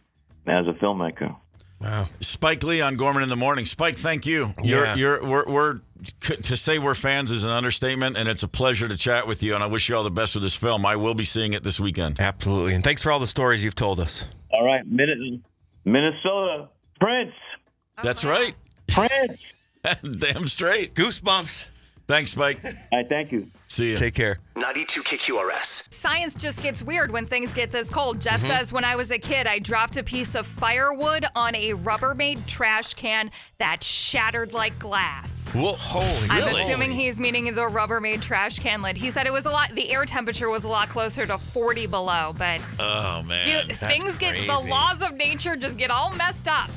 as a filmmaker. Wow. Spike Lee on Gorman in the Morning. Spike, thank you. We're to say we're fans is an understatement, and it's a pleasure to chat with you, and I wish you all the best with this film. I will be seeing it this weekend. Absolutely. And thanks for all the stories you've told us. All right. Minnesota. Prince. That's right. Prince. Damn straight. Goosebumps. Thanks, Spike. All right, thank you. See you. Take care. 92 KQRS. Science just gets weird when things get this cold. Jeff says, when I was a kid, I dropped a piece of firewood on a Rubbermaid trash can that shattered like glass. Whoa, holy, I'm really? assuming he's meaning the Rubbermaid trash can lid. He said the air temperature was a lot closer to 40 below, but Oh, man. dude, the laws of nature just get all messed up.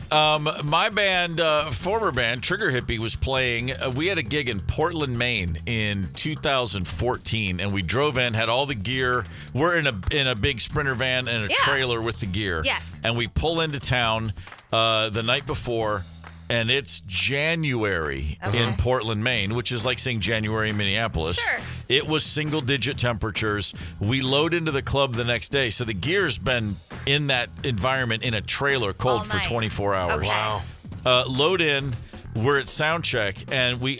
My band, former band, Trigger Hippie, was playing. We had a gig in Portland, Maine in 2014, and we drove in, had all the gear. We're in a big Sprinter van and a trailer with the gear. Yes. And we pull into town the night before, and it's January in Portland, Maine, which is like saying January in Minneapolis. Sure. It was single-digit temperatures. We load into the club the next day, so the gear's been in that environment in a trailer cold for 24 hours. Okay. Wow. Load in. We're at sound check, and we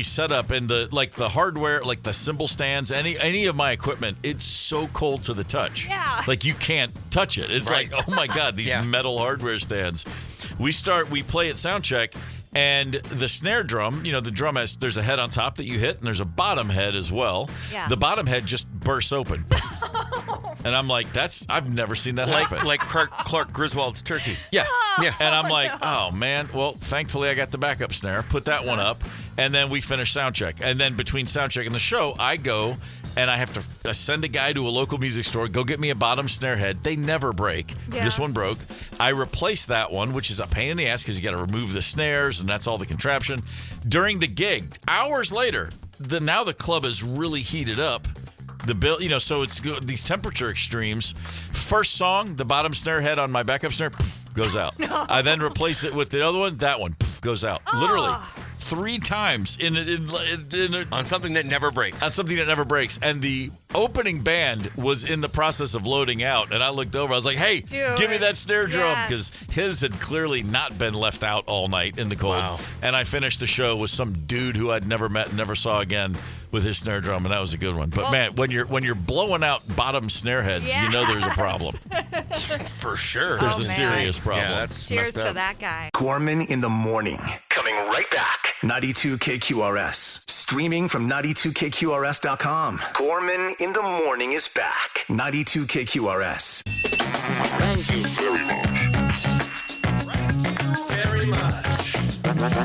set up, and the hardware, like the cymbal stands, any of my equipment, it's so cold to the touch. Yeah. Like you can't touch it. It's Right. like, oh my God, these metal hardware stands. We play at sound check, and the snare drum, the drum there's a head on top that you hit, and there's a bottom head as well. Yeah. The bottom head just bursts open. And I'm like, I've never seen that happen. Like Clark Griswold's turkey. Yeah. Yeah. And I'm like, oh, man. Well, thankfully, I got the backup snare. Put that one up. And then we finish sound check. And then between sound check and the show, I go and I have to send a guy to a local music store, go get me a bottom snare head. They never break. Yeah. This one broke. I replaced that one, which is a pain in the ass because you got to remove the snares, and that's all the contraption. During the gig, hours later, now the club is really heated up. The bill, so it's these temperature extremes. First song, the bottom snare head on my backup snare goes out. No. I then replace it with the other one. That one goes out. Literally 3 times On something that never breaks. On something that never breaks. And the opening band was in the process of loading out, and I looked over. I was like, "Hey, give me that snare drum," because his had clearly not been left out all night in the cold. Wow. And I finished the show with some dude who I'd never met and never saw again with his snare drum, and that was a good one. But man, when you're blowing out bottom snare heads, you know there's a problem. For sure. There's a serious problem. Yeah, that's Cheers messed up. to that guy. Gorman in the morning. Coming right back. 92 KQRS. Streaming from 92KQRS.com. Gorman in the morning is back. 92 KQRS. Thank you very much.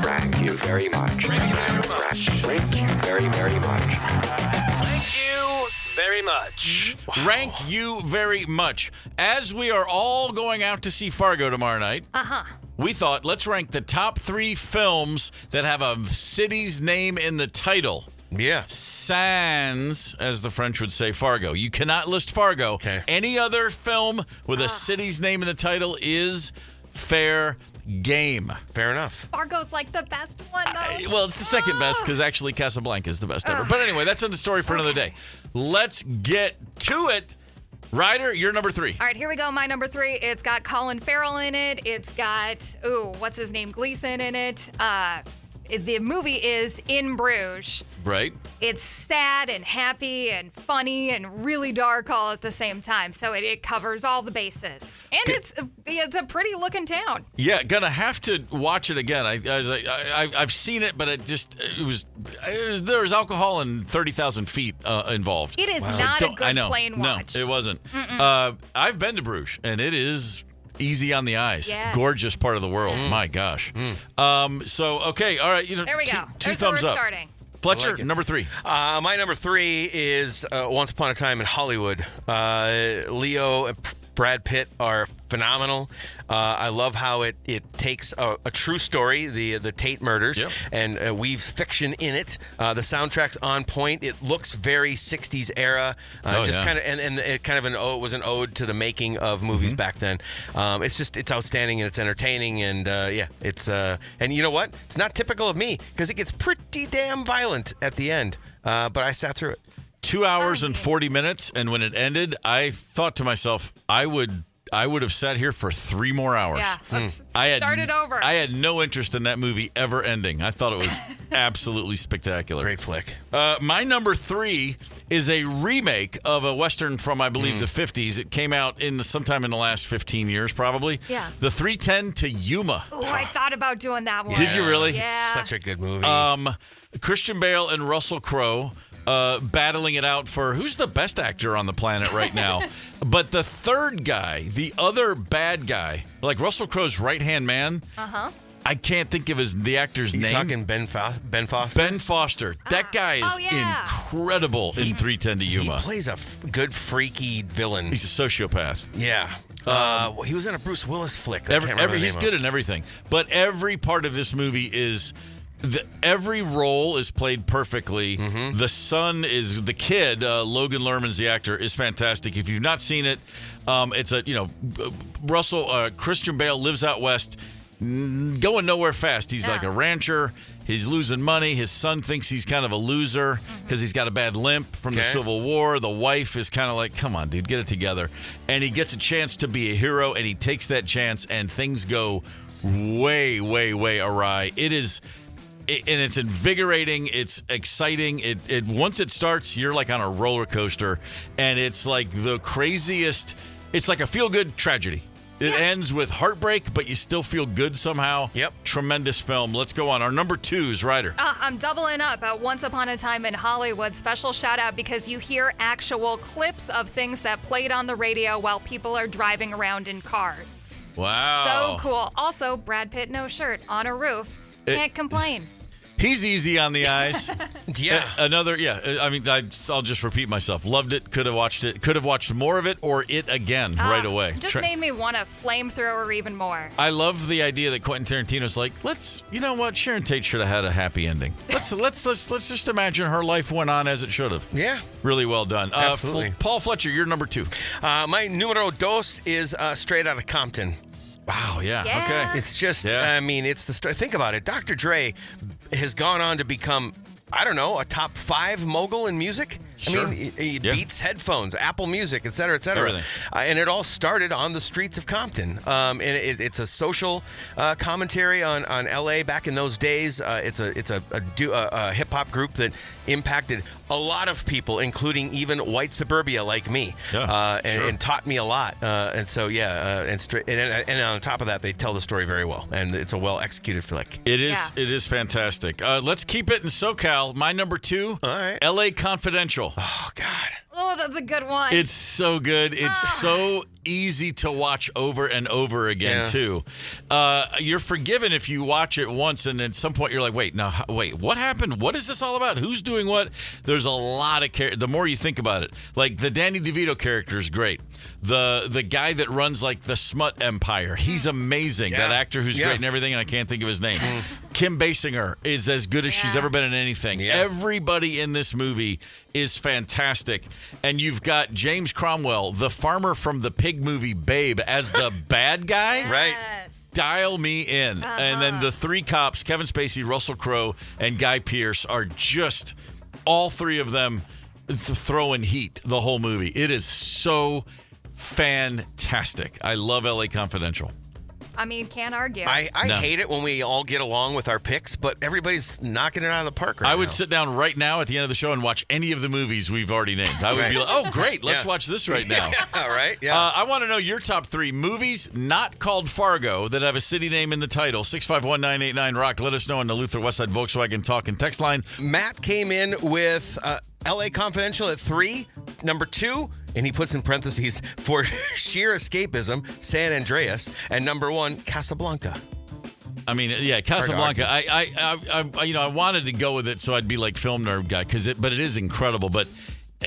Thank you very much. Thank you very, very much. Thank you very much. Rank you very much. As we are all going out to see Fargo tomorrow night, we thought, let's rank the top 3 films that have a city's name in the title. Yeah. Sans, as the French would say, Fargo. You cannot list Fargo. Okay. Any other film with a city's name in the title is fair game. Fair enough. Fargo's like the best one, though. Well, it's the second best because actually Casablanca is the best ever. But anyway, that's another story for another day. Let's get to it. Ryder, you're number 3. All right, here we go. My number 3. It's got Colin Farrell in it. It's got, what's his name? Gleason in it. The movie is In Bruges. Right. It's sad and happy and funny and really dark all at the same time. So it covers all the bases. And it's a pretty looking town. Yeah, gonna have to watch it again. I've seen it, but there was alcohol and 30,000 feet involved. It is not a good plane watch. No, it wasn't. I've been to Bruges, and it is easy on the eyes. Yes. Gorgeous part of the world. My gosh. Okay, all right. There we go. Two There's thumbs where we're up. starting. Fletcher, like number 3. My number 3 is Once Upon a Time in Hollywood. Leo and Brad Pitt are phenomenal. I love how it takes a true story, the Tate murders, and weaves fiction in it. The soundtrack's on point. It looks very 60s era. Kind of, and it kind of it was an ode to the making of movies back then. It's outstanding and it's entertaining and it's and you know what? It's not typical of me because it gets pretty damn violent at the end. But I sat through it. 2 hours and 40 minutes, and when it ended, I thought to myself, I would have sat here for 3 more hours. Yeah, let's start it over. I had no interest in that movie ever ending. I thought it was absolutely spectacular. Great flick. My number 3 is a remake of a Western from, I believe, the 50s. It came out sometime in the last 15 years, probably. Yeah. The 310 to Yuma. Oh, I thought about doing that one. Did you really? Yeah. Such a good movie. Christian Bale and Russell Crowe battling it out for who's the best actor on the planet right now. But the third guy, the other bad guy, like Russell Crowe's right-hand man, I can't think of the actor's name. You talking Ben Foster? Ben Foster. That guy is incredible in 310 to Yuma. He plays a good freaky villain. He's a sociopath. Yeah. He was in a Bruce Willis flick. He's good in everything. But every part of this movie is... every role is played perfectly. The son is the kid. Logan Lerman's the actor, is fantastic. If you've not seen it, it's Christian Bale lives out west, going nowhere fast. He's like a rancher. He's losing money. His son thinks he's kind of a loser because he's got a bad limp from the Civil War. The wife is kind of like, come on, dude, get it together. And he gets a chance to be a hero, and he takes that chance, and things go way, way, way awry. And it's invigorating. It's exciting. It once it starts, you're like on a roller coaster, and it's like the craziest. It's like a feel-good tragedy. It ends with heartbreak, but you still feel good somehow. Yep. Tremendous film. Let's go on. Our number 2 is Ryder. I'm doubling up at Once Upon a Time in Hollywood. Special shout out because you hear actual clips of things that played on the radio while people are driving around in cars. Wow. So cool. Also, Brad Pitt no shirt on a roof. Can't complain. He's easy on the eyes. Yeah. I'll just repeat myself. Loved it. Could have watched it. Could have watched more of it or it again right away. Just made me want to flamethrower even more. I love the idea that Quentin Tarantino's like, you know what? Sharon Tate should have had a happy ending. Let's just imagine her life went on as it should have. Yeah. Really well done. Absolutely. Paul Fletcher, you're number 2. My numero 2 is Straight Outta Compton. Wow, yeah. Okay. It's just, it's the story. Think about it. Dr. Dre has gone on to become, I don't know, a top 5 mogul in music. Sure. I mean, he Beats, headphones, Apple Music, et cetera, et cetera. Everything. And it all started on the streets of Compton. And it's a social commentary on LA back in those days. It's a hip hop group that impacted a lot of people, including even white suburbia like me, and taught me a lot. And on top of that, they tell the story very well, and it's a well executed flick. It is. It is fantastic. Let's keep it in SoCal. My number 2, all right. LA Confidential. Oh God. Oh, that's a good one. It's so good. It's so easy to watch over and over again, too. You're forgiven if you watch it once and at some point you're like, wait, what happened? What is this all about? Who's doing what? There's a lot of the more you think about it. Like the Danny DeVito character is great. The guy that runs like the smut empire, he's amazing. That actor who's great and everything, and I can't think of his name. Kim Basinger is as good as she's ever been in anything. Everybody in this movie is fantastic. And you've got James Cromwell, the farmer from the pig movie Babe, as the bad guy. Right. Dial me in. And then the three cops, Kevin Spacey, Russell Crowe, and Guy Pearce, are just all three of them throwing heat the whole movie. It is so fantastic. I love LA Confidential. I mean, can't argue. I hate it when we all get along with our picks, but everybody's knocking it out of the park right now. I would sit down right now at the end of the show and watch any of the movies we've already named. I would be like, oh, great, let's watch this right now. Right? Yeah. I want to know your top 3 movies not called Fargo that have a city name in the title. 651-989-ROCK. Let us know on the Luther Westside Volkswagen Talk and Text line. Matt came in with LA Confidential at 3, number 2, and he puts in parentheses, for sheer escapism, San Andreas, and number 1, Casablanca. I mean, yeah, Casablanca. I wanted to go with it so I'd be like film nerd guy, but it is incredible. But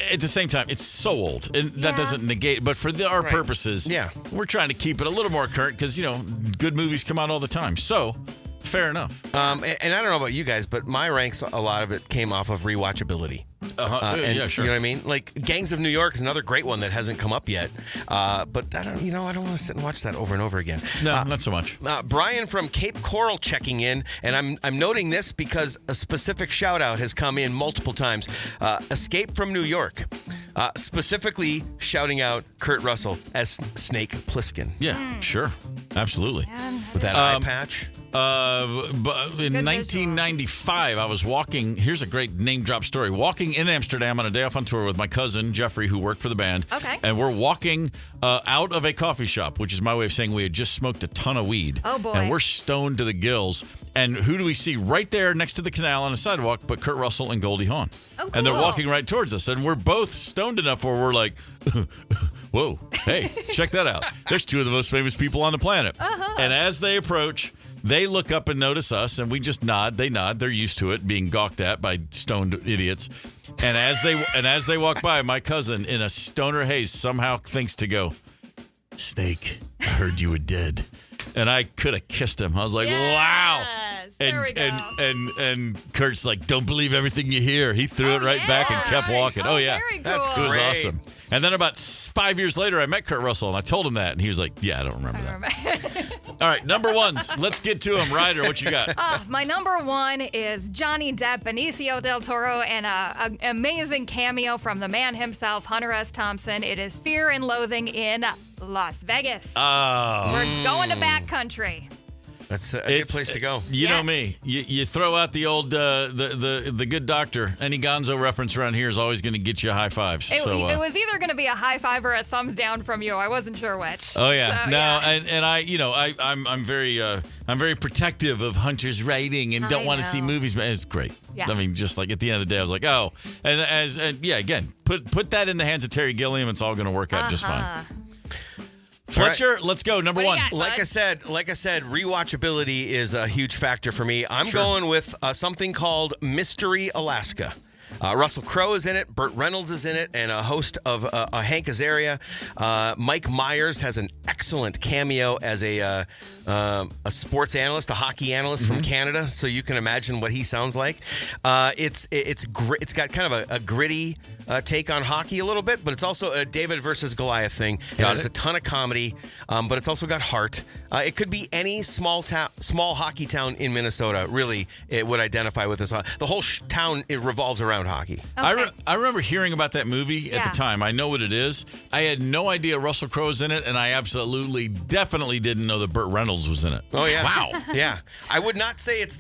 at the same time, it's so old, and that doesn't negate. But for our purposes, we're trying to keep it a little more current because good movies come out all the time. So. Fair enough. And I don't know about you guys, but my ranks, a lot of it came off of rewatchability. Yeah, sure. You know what I mean? Like Gangs of New York is another great one that hasn't come up yet. But I don't want to sit and watch that over and over again. No, not so much. Brian from Cape Coral checking in, and I'm noting this because a specific shout out has come in multiple times. Escape from New York. Specifically shouting out Kurt Russell as Snake Plissken. Yeah, sure. Absolutely. With that eye patch. But in 1995, I was walking. Here's a great name drop story. Walking in Amsterdam on a day off on tour with my cousin, Jeffrey, who worked for the band. Okay. And we're walking out of a coffee shop, which is my way of saying we had just smoked a ton of weed. Oh, boy. And we're stoned to the gills. And who do we see right there next to the canal on the sidewalk but Kurt Russell and Goldie Hawn? Oh, cool. And they're walking right towards us. And we're both stoned enough where we're like, whoa, hey, check that out. There's 2 of the most famous people on the planet. And as they approach, they look up and notice us, and we just nod. They nod. They're used to it, being gawked at by stoned idiots. And as they walk by, my cousin, in a stoner haze, somehow thinks to go, Snake, I heard you were dead. And I could have kissed him. I was like, wow. And Kurt's like, don't believe everything you hear. He threw it right back and kept walking. Oh, yeah. Very cool. That's It was great. awesome. And then about 5 years later, I met Kurt Russell, and I told him that, and he was like, yeah, I don't remember that. All right, number ones. Let's get to them. Ryder, what you got? My number 1 is Johnny Depp, Benicio del Toro, and an amazing cameo from the man himself, Hunter S. Thompson. It is Fear and Loathing in Las Vegas. We're going to backcountry. That's a good place to go. You know me. You throw out the old the good doctor. Any Gonzo reference around here is always going to get you high fives. It was either going to be a high five or a thumbs down from you. I wasn't sure which. Oh yeah, So, no, yeah. I'm very protective of Hunter's writing and don't want to see movies, but it's great. Yeah. I mean, just like at the end of the day, I was like, oh, and again, put that in the hands of Terry Gilliam. It's all going to work out just fine. Fletcher, let's go. Number 1. Like I said, rewatchability is a huge factor for me. I'm going with something called Mystery Alaska. Russell Crowe is in it, Burt Reynolds is in it, and a host of Hank Azaria. Mike Myers has an excellent cameo as a sports analyst, a hockey analyst from Canada, so you can imagine what he sounds like. It's got kind of a gritty take on hockey a little bit, but it's also a David versus Goliath thing. There's a ton of comedy, but it's also got heart. It could be any small hockey town in Minnesota. Really, it would identify with this. The whole town, it revolves around hockey. Okay. I remember hearing about that movie at the time. I know what it is. I had no idea Russell Crowe's in it, and I definitely didn't know that Burt Reynolds was in it. Oh yeah, wow. Yeah, I would not say it's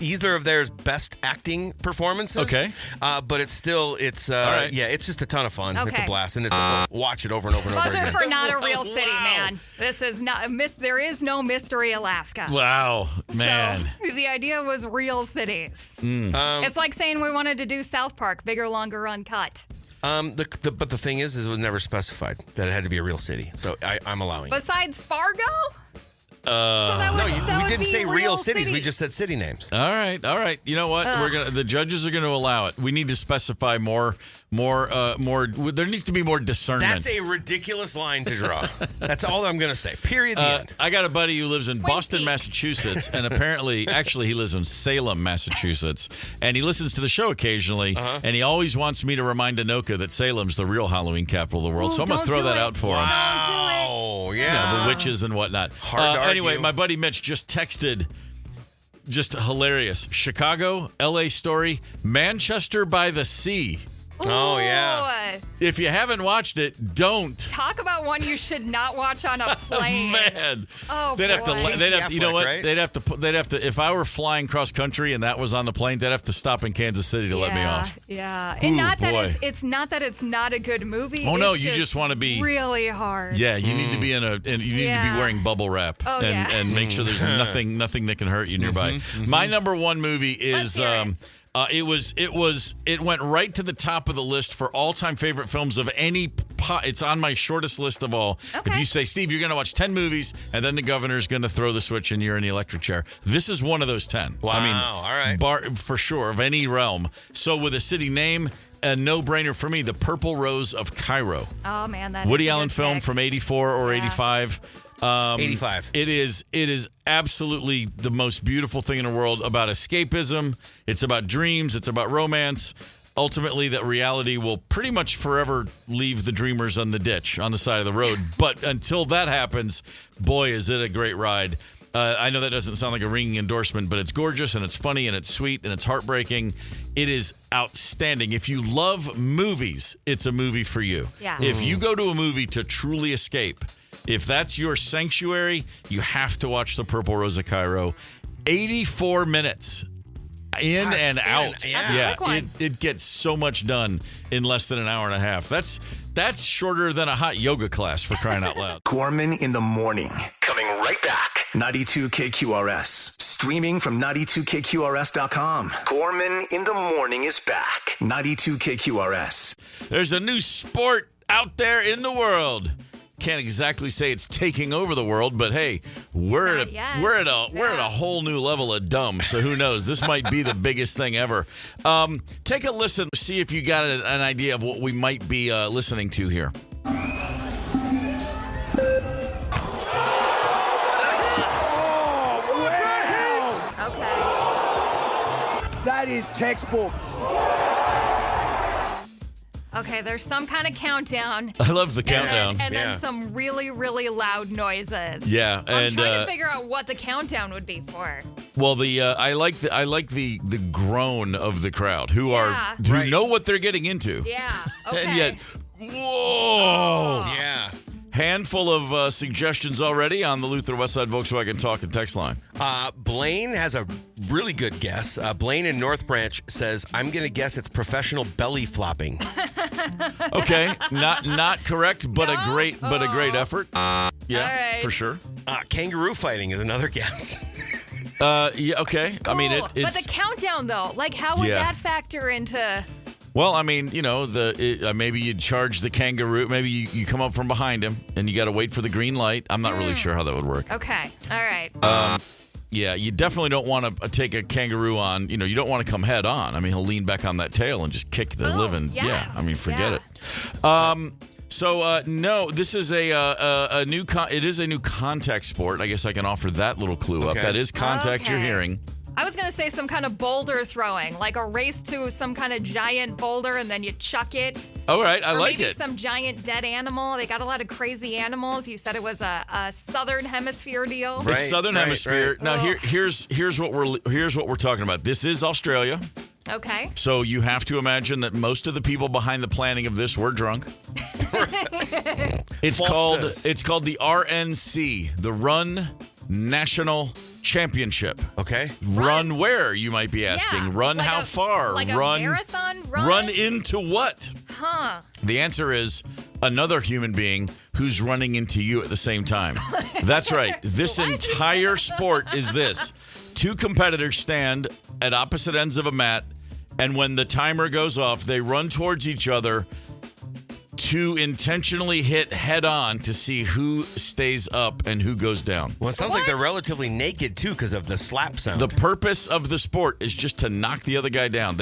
either of their best acting performances. Okay, but it's still right. Yeah, it's just a ton of fun. Okay. It's a blast, and watch it over and over and over Buzzer again. for not a real city, man. This is not. There is no Mystery Alaska. Wow, man. So the idea was real cities. It's like saying we wanted to do South Park, bigger, longer, uncut. But the thing is it was never specified that it had to be a real city. So I'm allowing it. Besides Fargo? We didn't say real cities. We just said city names. All right. You know what? The judges are going to allow it. We need to specify more. There needs to be more discernment. That's a ridiculous line to draw. That's all I'm going to say. Period. The end. I got a buddy who lives in Boston, Massachusetts, and actually, he lives in Salem, Massachusetts, and he listens to the show occasionally, and he always wants me to remind Anoka that Salem's the real Halloween capital of the world. So I'm going to throw that out for him. Wow. Yeah. The witches and whatnot. Hard to anyway, argue. my buddy Mitch just texted. Just hilarious. Chicago, LA story, Manchester by the Sea. Oh, yeah. If you haven't watched it, don't. Talk about one you should not watch on a plane. Man. Oh, they'd have boy. to, you know what? Right? They'd have to, if I were flying cross country and that was on the plane, they'd have to stop in Kansas City to let me off. Yeah. And not that boy. it's not that it's not a good movie. Oh, no, It's you just want to be really hard. Yeah, you need to be you need to be wearing bubble wrap and make sure there's nothing that can hurt you nearby. My number one movie is it went right to the top of the list for all-time favorite films of any it's on my shortest list of all. Okay. If you say, Steve, you're going to watch 10 movies and then the governor's going to throw the switch and you're in the electric chair. This is one of those 10. Wow, I mean, all right. For sure, of any realm. So with a city name, a no-brainer for me, The Purple Rose of Cairo. Oh, man. That Woody is a Allen good film pick. from 84 or 85. 85. It is absolutely the most beautiful thing in the world about escapism. It's about dreams. It's about romance. Ultimately, that reality will pretty much forever leave the dreamers on the ditch on the side of the road. But until that happens, boy, is it a great ride. I know that doesn't sound like a ringing endorsement, but it's gorgeous and it's funny and it's sweet and it's heartbreaking. It is outstanding. If you love movies, it's a movie for you. Yeah. If you go to a movie to truly escape, if that's your sanctuary, you have to watch The Purple Rose of Cairo. 84 minutes in and out. Yeah. It gets so much done in less than an hour and a half. That's shorter than a hot yoga class, for crying out loud. Gorman in the morning. Coming right back. 92 KQRS. Streaming from 92KQRS.com. Gorman in the morning is back. 92 KQRS. There's a new sport out there in the world. Can't exactly say it's taking over the world, but hey, we're at a whole new level of dumb. So who knows? This might be the biggest thing ever. Take a listen, see if you got an idea of what we might be listening to here. Okay. That is textbook. Okay, there's some kind of countdown. I love the countdown. And then some really, really loud noises. Yeah, I'm trying to figure out what the countdown would be for. Well, I like the groan of the crowd who Right. know what they're getting into. Yeah. Okay. And yet, whoa! Yeah. Handful of suggestions already on the Luther Westside Volkswagen Talk and Text line. Blaine has a really good guess. Blaine in North Branch says, I'm going to guess it's professional belly flopping. Okay, not correct, but a great effort. Yeah, All right. for sure. Kangaroo fighting is another guess. Yeah, okay. Cool. I mean, But it's the countdown, though, like how would that factor into? well. I mean, you know, maybe you charge the kangaroo. Maybe you come up from behind him and you got to wait for the green light. I'm not really sure how that would work. Okay. All right. Yeah, you definitely don't want to take a kangaroo on. You know, you don't want to come head on. I mean, he'll lean back on that tail and just kick the living. yes. Yeah, I mean, forget Yeah. it. So no, this is a new. It is a new contact sport. I guess I can offer that little clue up. Okay. That is contact you're Okay. hearing. I was going to say some kind of boulder throwing, like a race to some kind of giant boulder and then you chuck it. All right, I or like maybe it. some giant dead animal. They got a lot of crazy animals. You said it was a southern hemisphere deal. Right. It's Southern Hemisphere. right. Now Ugh. here's what we're talking about. This is Australia. Okay. So you have to imagine that most of the people behind the planning of this were drunk. It's False called the RNC, the Run National Championship. Okay. Run where, you might be asking. Yeah, Run like how far? Like run a marathon run? Run into what? Huh. The answer is another human being who's running into you at the same time. That's right. This entire sport is this. Two competitors stand at opposite ends of a mat, and when the timer goes off, they run towards each other to intentionally hit head on to see who stays up and who goes down. Well, it sounds like they're relatively naked, too, because of the slap sound. The purpose of the sport is just to knock the other guy down.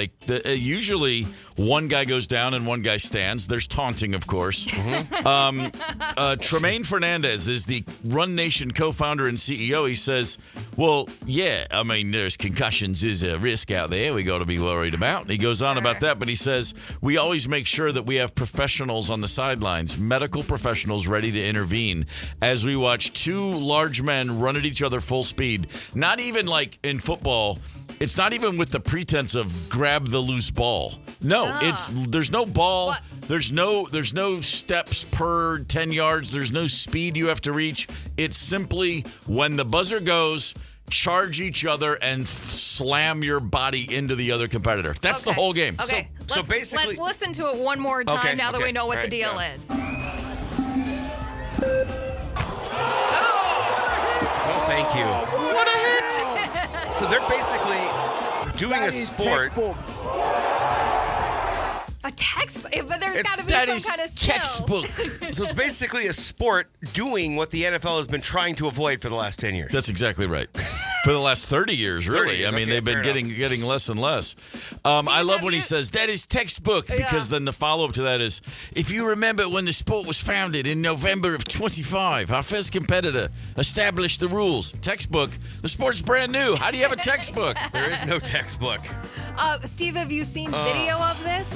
Usually one guy goes down and one guy stands. There's taunting, of course. Tremaine Fernandez is the Run Nation co-founder and CEO. He says, well, yeah, I mean, there's concussions is a risk out there we got to be worried about. He goes on about that, but he says, we always make sure that we have professionals on the sidelines, medical professionals ready to intervene as we watch two large men run at each other full speed. Not even like in football. It's not even with the pretense of grab the loose ball. No, there's no ball. What? There's no steps per 10 yards. There's no speed you have to reach. It's simply when the buzzer goes, charge each other and slam your body into the other competitor. That's the whole game. Okay. So basically, let's listen to it one more time now that we know what the deal is. Oh, thank you. What a hit! So they're basically doing a sport. Textbook. A textbook, but there's got to be some kind of skill. Textbook. So it's basically a sport doing what the NFL has been trying to avoid for the last 10 years. That's exactly right. For the last 30 years, really. 30 years, I mean, they've been getting less and less. I love when he says, that is textbook, because then the follow-up to that is, if you remember when the sport was founded in November of 25, our first competitor established the rules. Textbook. The sport's brand new. How do you have a textbook? There is no textbook. Steve, have you seen video of this?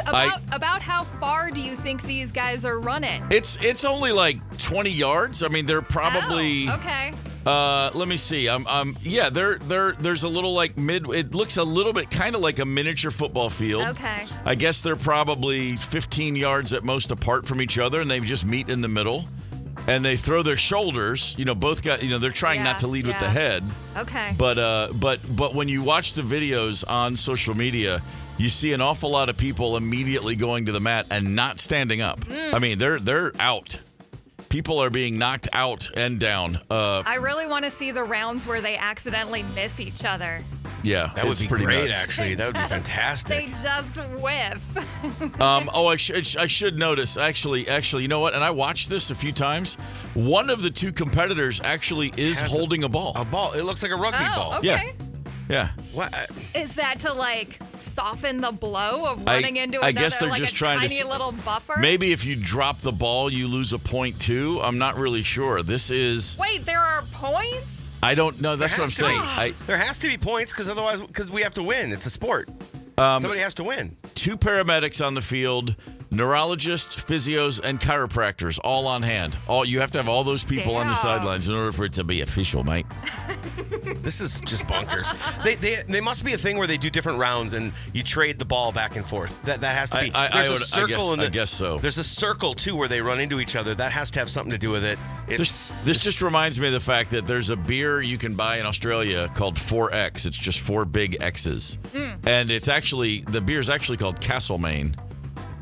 About how far do you think these guys are running? It's only like 20 yards. I mean, they're probably... Oh, okay. Let me see. There's a little like it looks a little bit kind of like a miniature football field. Okay. I guess they're probably 15 yards at most apart from each other, and they just meet in the middle. And they throw their shoulders, both got, they're trying not to lead with the head. Okay. But when you watch the videos on social media, you see an awful lot of people immediately going to the mat and not standing up. I mean, they're out. People are being knocked out and down. I really want to see the rounds where they accidentally miss each other. Yeah, that would be pretty great, nuts. actually. That would be fantastic. They just whiff. I should notice, actually, you know what? And I watched this a few times. One of the two competitors actually is holding a ball. A ball. It looks like a rugby ball. Okay. Yeah. What? Is that to soften the blow of running into another, I guess they're just trying tiny to little buffer? Maybe if you drop the ball, you lose a point too. I'm not really sure. This is... Wait, there are points? I don't know. That's what I'm saying. There has to be points because we have to win. It's a sport. Somebody has to win. Two paramedics on the field, neurologists, physios, and chiropractors all on hand. You have to have all those people on the sidelines in order for it to be official, mate. This is just bonkers. They must be a thing where they do different rounds and you trade the ball back and forth. That has to be. There's a circle I guess so. There's a circle too where they run into each other. That has to have something to do with it. This just reminds me of the fact that there's a beer you can buy in Australia called 4X. It's just 4 big X's, and the beer's actually called Castlemaine.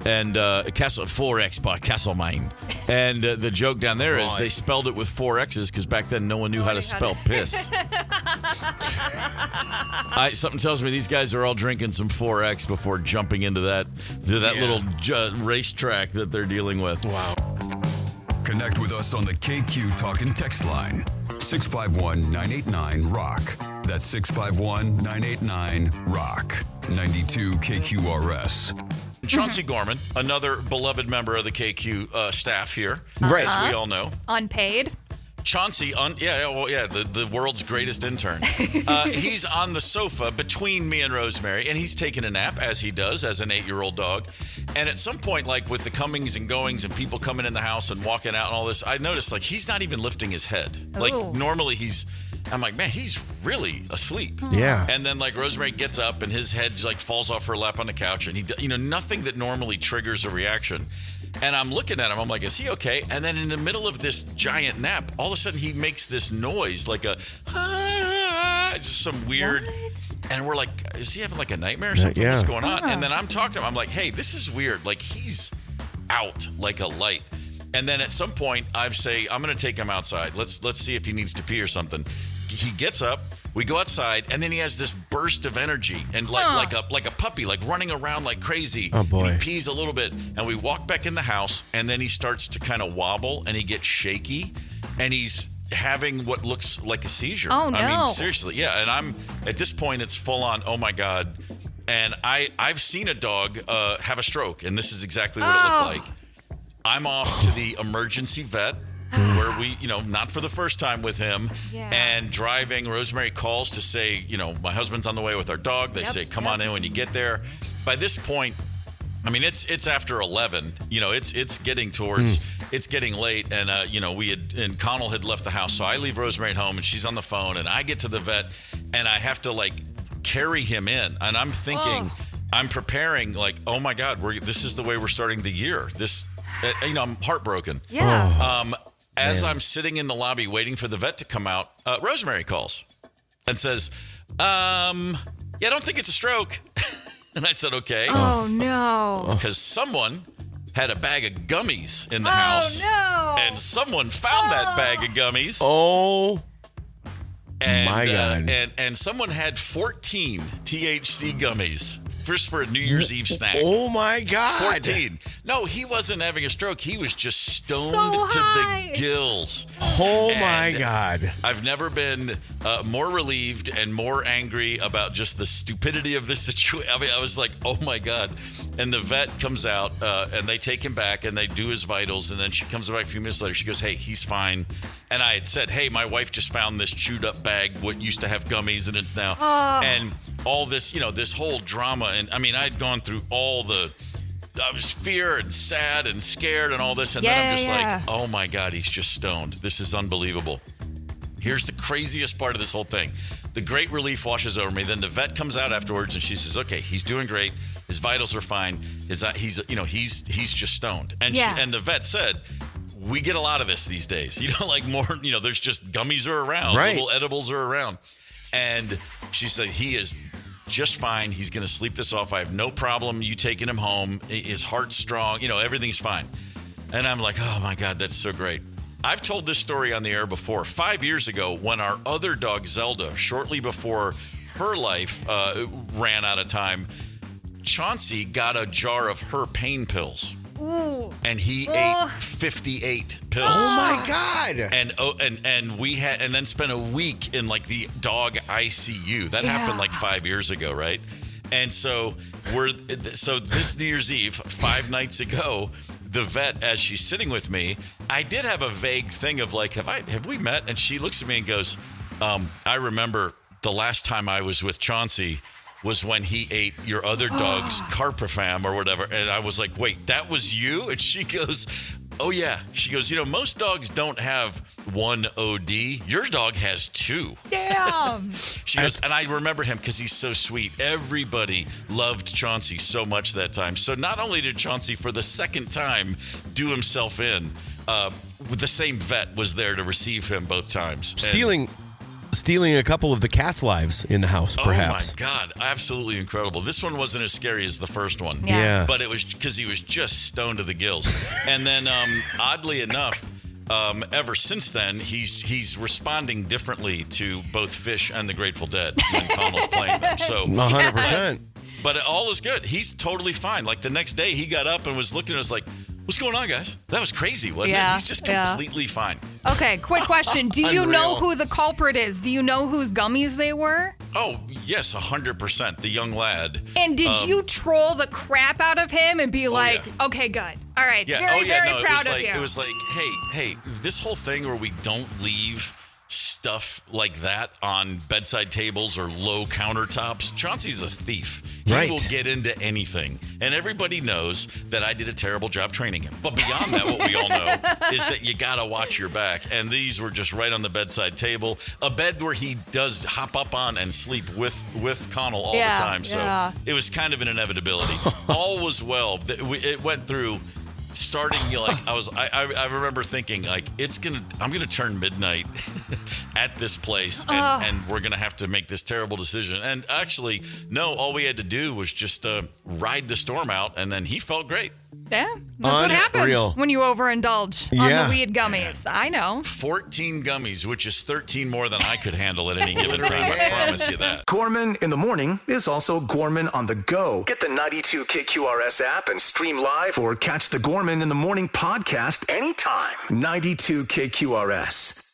And 4X by Castlemain. And the joke down there is they spelled it with 4 X's because back then no one knew how to spell piss. Something tells me these guys are all drinking some 4X before jumping into that little racetrack that they're dealing with. Wow. Connect with us on the KQ Talk and Text line. 651-989-ROCK. That's 651-989-ROCK. 92 KQRS. Chauncey Gorman, another beloved member of the KQ staff here, right? As we all know, unpaid. Chauncey, the world's greatest intern. He's on the sofa between me and Rosemary, and he's taking a nap, as he does as an 8-year-old dog. And at some point, with the comings and goings and people coming in the house and walking out and all this, I noticed he's not even lifting his head. Normally I'm like, man, he's really asleep. Yeah. And then Rosemary gets up and his head falls off her lap on the couch, and he, nothing that normally triggers a reaction. And I'm looking at him, I'm like, is he okay? And then in the middle of this giant nap, all of a sudden he makes this noise just some weird. What? And we're like, is he having a nightmare or something? What's going on? And then I'm talking to him, I'm like, hey, this is weird. He's out like a light. And then at some point I say, I'm going to take him outside. Let's see if he needs to pee or something. He gets up, We go outside, and then he has this burst of energy and like a puppy, like running around like crazy. Oh, boy. And he pees a little bit, and we walk back in the house, and then he starts to kind of wobble, and he gets shaky, and he's having what looks like a seizure. Oh, no. I mean, seriously, yeah. And I'm at this point, it's full on. Oh my God. And I've seen a dog have a stroke, and this is exactly what it looked like. I'm off to the emergency vet. Where we, not for the first time with him, and driving. Rosemary calls to say, my husband's on the way with our dog. They say, come on in when you get there. By this point, I mean, it's after 11. It's getting towards, it's getting late, and and Connell had left the house, so I leave Rosemary at home, and she's on the phone, and I get to the vet, and I have to carry him in, and I'm thinking, I'm preparing, oh my God, this is the way we're starting the year. I'm heartbroken. Yeah. As I'm sitting in the lobby waiting for the vet to come out, Rosemary calls and says, I don't think it's a stroke. And I said, okay. Oh, no. Because someone had a bag of gummies in the house. Oh, no. And someone found that bag of gummies. Oh, and, my God. And someone had 14 THC gummies. First for a New Year's Eve snack. Oh, my God. 14. No, he wasn't having a stroke. He was just stoned So to high. the gills. Oh, And my God. I've never been more relieved and more angry about just the stupidity of this situation. I mean, I was like, oh, my God. And the vet comes out, and they take him back, and they do his vitals. And then she comes back a few minutes later. She goes, hey, he's fine. And I had said, hey, my wife just found this chewed up bag, what used to have gummies, and it's now. And all this, this whole drama. And I mean, I'd gone through I was fear and sad and scared and all this. And then I'm just like, oh my God, he's just stoned. This is unbelievable. Here's the craziest part of this whole thing. The great relief washes over me. Then the vet comes out afterwards and she says, okay, he's doing great. His vitals are fine. He's just stoned. And and the vet said, we get a lot of this these days. There's just gummies are around. Right. Little edibles are around. And she said, he is just fine. He's going to sleep this off. I have no problem you taking him home. His heart's strong. Everything's fine. And I'm like, oh, my God, that's so great. I've told this story on the air before. 5 years ago, when our other dog, Zelda, shortly before her life ran out of time, Chauncey got a jar of her pain pills. Ooh. And he ate 58 pills. Oh, my God. And we had, and then spent a week in the dog ICU. That happened 5 years ago, right? And so this New Year's Eve, 5 nights ago, the vet, as she's sitting with me, I did have a vague thing of have we met? And she looks at me and goes, I remember the last time I was with Chauncey was when he ate your other dog's carprofam or whatever. And I was like, wait, that was you? And she goes, oh, yeah. She goes, most dogs don't have one OD. Your dog has 2. Damn. She goes, and I remember him because he's so sweet. Everybody loved Chauncey so much that time. So not only did Chauncey, for the second time, do himself in, the same vet was there to receive him both times. Stealing a couple of the cats' lives in the house, perhaps. Oh, my God. Absolutely incredible. This one wasn't as scary as the first one. Yeah. But it was because he was just stoned to the gills. And then, oddly enough, ever since then, he's responding differently to both Fish and the Grateful Dead when Connell's playing them. So 100%. But all is good. He's totally fine. The next day, he got up and was looking at us like, what's going on, guys? That was crazy, wasn't it? He's just completely fine. Okay, quick question. Do you know who the culprit is? Do you know whose gummies they were? Oh, yes, 100%. The young lad. And did you troll the crap out of him and be okay, good. All right, very proud of you. It was like, hey, this whole thing where we don't leave stuff like that on bedside tables or low countertops. Chauncey's a thief. He will get into anything. And everybody knows that I did a terrible job training him. But beyond that, what we all know is that you got to watch your back. And these were just right on the bedside table. A bed where he does hop up on and sleep with Connell all the time. So it was kind of an inevitability. All was well. It went through... starting I remember thinking I'm gonna turn midnight at this place and we're gonna have to make this terrible decision. And actually, no, all we had to do was just ride the storm out, and then he felt great. Yeah, that's what Unreal. happens when you overindulge on the weed gummies. I know. 14 gummies, which is 13 more than I could handle at any given time. I promise you that. Gorman in the Morning is also Gorman on the go. Get the 92 KQRS app and stream live or catch the Gorman in the Morning podcast anytime. 92 KQRS.